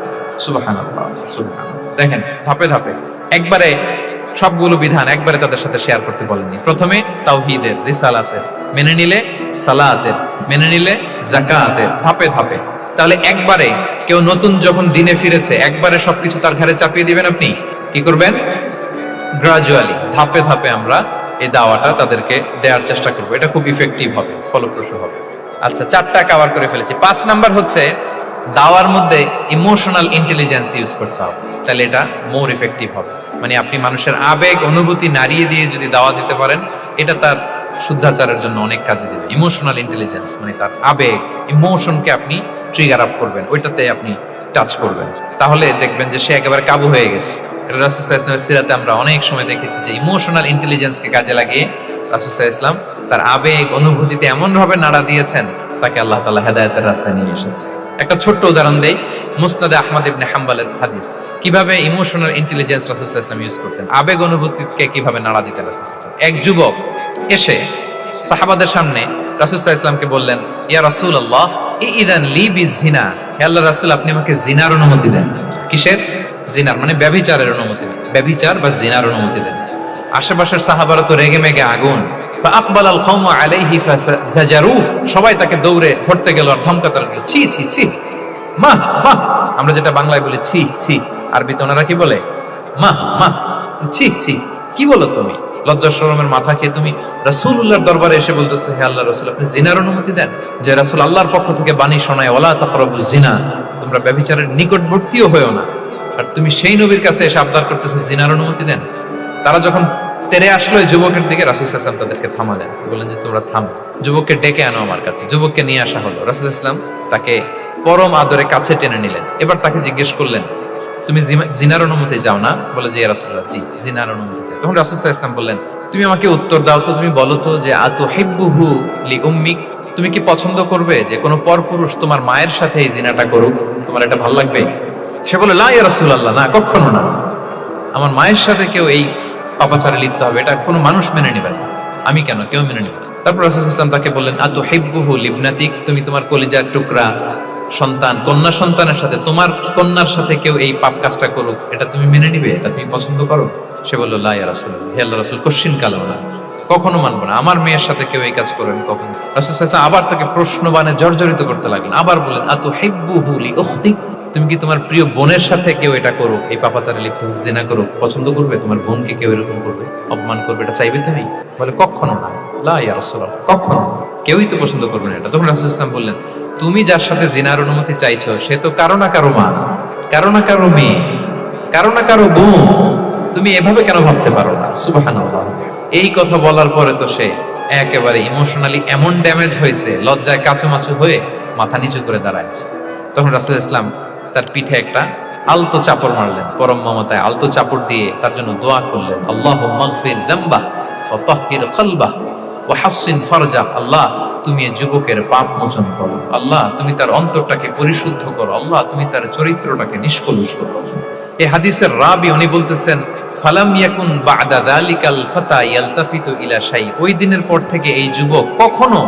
সুবহানাল্লাহ, সুবহানাল্লাহ। দেখেন, ধাপে ধাপে, একবারে সবগুলো বিধান একবারে তাদের সাথে শেয়ার করতে বলেননি। প্রথমে তাওহীদের, রিসালাতের, মেনে নিলে সালাতের, মেনে নিলে যাকাতের, ধাপে ধাপে। তাহলে একবারে কেউ নতুন যখন দিনে ফিরেছে, একবারে সবকিছু তার ঘাড়ে চাপিয়ে দিবেন আপনি? কি করবেন? গ্রাজুয়ালি, ধাপে ধাপে আমরা এই দাওয়াটা তাদেরকে দেওয়ার চেষ্টা করবো। এটা খুব ইফেক্টিভ হবে, ফলপ্রসূ হবে। আচ্ছা, 4টা কভার করে ফেলেছি। 5 নাম্বার হচ্ছে দাওয়ার মধ্যে ইমোশনাল ইন্টেলিজেন্স ইউজ করতে হবে, তাহলে এটা মোর ইফেক্টিভ হবে। মানে আপনি মানুষের আবেগ অনুভূতি নাড়িয়ে দিয়ে যদি দাওয়া দিতে পারেন, এটা তার শুদ্ধাচারের জন্য অনেক কাজে দেবে। ইমোশনাল ইন্টেলিজেন্স মানে তার আবেগ, ইমোশনকে আপনি ট্রিগার আপ করবেন, ওইটাতে আপনি টাচ করবেন, তাহলে দেখবেন যে সে একেবারে কাবু হয়ে গেছে। এটা রাসূল সাল্লাল্লাহু আলাইহি ওয়াসাল্লামের সিরাতে আমরা অনেক সময় দেখেছি যে ইমোশনাল ইন্টেলিজেন্সকে কাজে লাগিয়ে রাসূল সাল্লাল্লাহু আলাইহি ওয়াসাল্লাম তার আবেগ অনুভূতিতে এমন ভাবে নাড়া দিয়েছেন, তাকে আল্লাহ তাআলা হেদায়েতের রাস্তায় নিয়ে এসেছে। একটা ছোট্ট উদাহরণ দেই, মুসনাদে আহমদ ইবনে হাম্বলের হাদিস, কিভাবে ইমোশনাল ইন্টেলিজেন্স রাসূল সাল্লাল্লাহু আলাইহি ওয়াসাল্লাম ইউজ করতেন, আবেগ অনুভূতিকে কিভাবে নাড়া দিতেন রাসূল সাল্লাল্লাহু আলাইহি ওয়াসাল্লাম। এক যুবক এসে সাহাবাদের সামনে রাসূল সাল্লাল্লাহু আলাইহি ওয়াসাল্লামকে বললেন, ইয়া রাসূলুল্লাহ ইযান লি বিজিনা, হে আল্লাহর রাসূল আপনি আমাকে জিনার অনুমতি দেন। কিসের? জিনার মানে ব্যভিচারের অনুমতি দেন, ব্যভিচার বা জিনার অনুমতি দেন। আশেপাশের সাহাবারা তো রেগে মেগে আগুন। ফাআকবালাল কওমু আলাইহি ফাজারু, সবাই তাকে দৌড়ে ধরতে গেল আর ধমকাতে লাগলো, ছি ছি ছি, মাহ মাহ। আমরা যেটা বাংলায় বলি ছি ছি, আরবিতে ওনারা কি বলে? মাহ মাহ, ছি ছি, কি বলো তুমি? লজ্জা শরমের মাথা খেয়ে তুমি রাসূলুল্লাহর দরবারে এসে বলতেছে, হে আল্লাহর রাসূল আপনি জিনার অনুমতি দেন। যে রাসূল আল্লাহর পক্ষ থেকে বাণী শোনায়, ওয়ালা তাকরাবুজ জিনা, তোমরা ব্যভিচারের নিকটবর্তীও হয়ো না, আর তুমি সেই নবীর কাছে এসে আবদার করতেছো জিনার অনুমতি দেন। তারা যখন তেরে আসলো এই যুবকের দিকে, রাসূল সাল্লাল্লাহু আলাইহি ওয়াসাল্লাম তাদেরকে থামালেন, বললেন যে তোমরা থামো, যুবককে ডেকে আনো আমার কাছে। যুবককে নিয়ে আসা হলো, রাসূল সাল্লাল্লাহু আলাইহি ওয়াসাল্লাম তাকে পরম আদরে কাছে টেনে নিলেন। এবার তাকে জিজ্ঞেস করলেন, তুমি জিনার অনুমতি চাও না? বলে যে ইয়া রাসূলুল্লাহ জি, জিনার অনুমতি চাই। তখন রাসূল সাল্লাল্লাহু আলাইহি ওয়াসাল্লাম বললেন, তুমি আমাকে উত্তর দাও তো, তুমি বলো তো যে আতুহিব্বুহু লিউম্মিক, তুমি কি পছন্দ করবে যে কোনো পরপুরুষ তোমার মায়ের সাথে এই জিনাটা করুক? তোমার এটা ভালো লাগবে? সে বলে লা ইয়া রাসূলুল্লাহ, না কখনো না, আমার মায়ের সাথে কেউ এই পাপাচারে লিপ্ত হবে এটা কোনো মানুষ মেনে নেবে না, আমি কেন, কেউ মেনে নেবে না। তারপর রাসূল সাল্লাল্লাহু আলাইহি ওয়াসাল্লাম তাকে বললেন আতুহিব্বুহু লিবনাতিক, তুমি তোমার কলিজার টুকরা সন্তান, কন্যা সন্তানের সাথে, তোমার কন্যার সাথে কেউ এই পাপ কাজটা করুক, এটা তুমি মেনে নিবে, এটা তুমি পছন্দ করো? সে বলল লা ইয়া রাসূলুল্লাহ, হে আল্লাহর রাসূল কখনো কালেও না, কখনো মানবো না, আমার মেয়ের সাথে কেউ এই কাজ করবে কখনো। রাসূল সাল্লাল্লাহু আলাইহি ওয়াসাল্লাম আবার তাকে প্রশ্নবাণে জর্জরিত করতে লাগলেন, আবার বললেন আতুহিব্বুহু লিউখতিক, তুমি কি তোমার প্রিয় বোনের সাথে কেউ এটা করুক, এই পাপাচারে লিপ্ত হোক, জিনা করুক, পছন্দ করবে? তোমার বোনকে কেউ এরকম করবে, অপমান করবে, এটা চাইবে তুমি? বলে কখনো না, লা ইয়া রাসূলুল্লাহ, কখনো, কেউই তো পছন্দ করবে না এটা। তখন রাসূল সাল্লাল্লাহু আলাইহি ওয়াসাল্লাম বললেন, তুমি যার সাথে জিনার অনুমতি চাইছো সে তো কারো না কারো মা, কারো না কারো মেয়ে, কারো না কারো বোন, তুমি এভাবে কেন ভাবতে পারো না? সুবহানাল্লাহ। এই কথা বলার পরে তো সে একেবারে ইমোশনালি এমন ড্যামেজ হয়েছে, লজ্জায় কাচুমাচু হয়ে মাথা নিচু করে দাঁড়ায়। তখন রাসূল ইসলাম তার পিঠে একটা আলতো চাপড় মারলেন, পরম মমতায় আলতো চাপড় দিয়ে তার জন্য দোয়া করলেন, আল্লাহুম্মা গফির যামবাহ ওয়া তাহহির কলবাহ ওয়া হাসসিন ফারজাহ, আল্লাহ তুমি এই যুবকের পাপ মোচন করো, আল্লাহ তুমি তার অন্তরটাকে পরিশুদ্ধ করো, আল্লাহ তুমি তার চরিত্রটাকে নিষ্কলুষ করো। এই হাদিসের রাবি উনি বলতেছেন, ফালাম ইয়াকুন বা'দা যালিকাল ফাতা ইয়ালতাফিতু ইলা শাই, ওই দিনের পর থেকে এই যুবক কখনো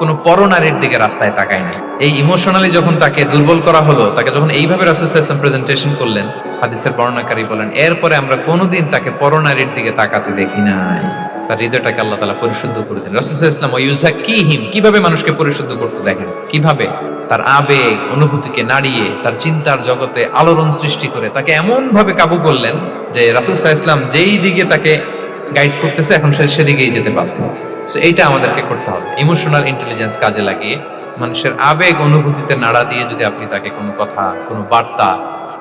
কোনো পরনারীর দিকে রাস্তায় তাকায়নি। এই ইমোশনালি যখন তাকে দুর্বল করা হলো, তাকে যখন এইভাবে রাসূল সাল্লাল্লাহু আলাইহি ওয়াসাল্লাম প্রেজেন্টেশন করলেন, হাদিসের বর্ণনাকারী বলেন এরপরে আমরা কোনোদিন তাকে পরনারীর দিকে তাকাতে দেখি নাই। তার হৃদয়টাকে আল্লাহ তাআলা পরিশুদ্ধ করে দেন। রাসূল সাল্লাল্লাহু আলাইহি ওয়াসাল্লাম ওয়ায়ুযাক্কিহিম, কিভাবে মানুষকে পরিশুদ্ধ করতে দেখেন, কিভাবে তার আবেগ অনুভূতিকে নাড়িয়ে তার চিন্তার জগতে আলোড়ন সৃষ্টি করে তাকে এমন ভাবে কাবু করলেন যে রাসূল সাল্লাল্লাহু আলাইহি ওয়াসাল্লাম যেই দিকে তাকে গাইড করতেছে এখন সে সেদিকেই যেতে পারত। সো এইটা আমাদেরকে করতে হবে, ইমোশনাল ইন্টেলিজেন্স কাজে লাগিয়ে মানুষের আবেগ অনুভূতিতে নাড়া দিয়ে যদি আপনি তাকে কোনো কথা, কোনো বার্তা,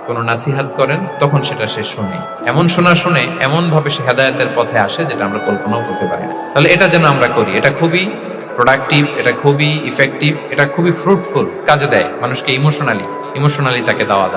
কোনো নাসিহাত করেন, তখন সেটা সে শুনে, এমন শুনে এমন ভাবে সে হেদায়েতের পথে আসে যেটা আমরা কল্পনাও করতে পারি না। তাহলে এটা যেন আমরা করি, এটা খুবই প্রোডাক্টিভ, এটা খুবই ইফেক্টিভ, এটা খুবই ফ্রুটফুল কাজে দেয় মানুষকে ইমোশনালি তাকে দেওয়া।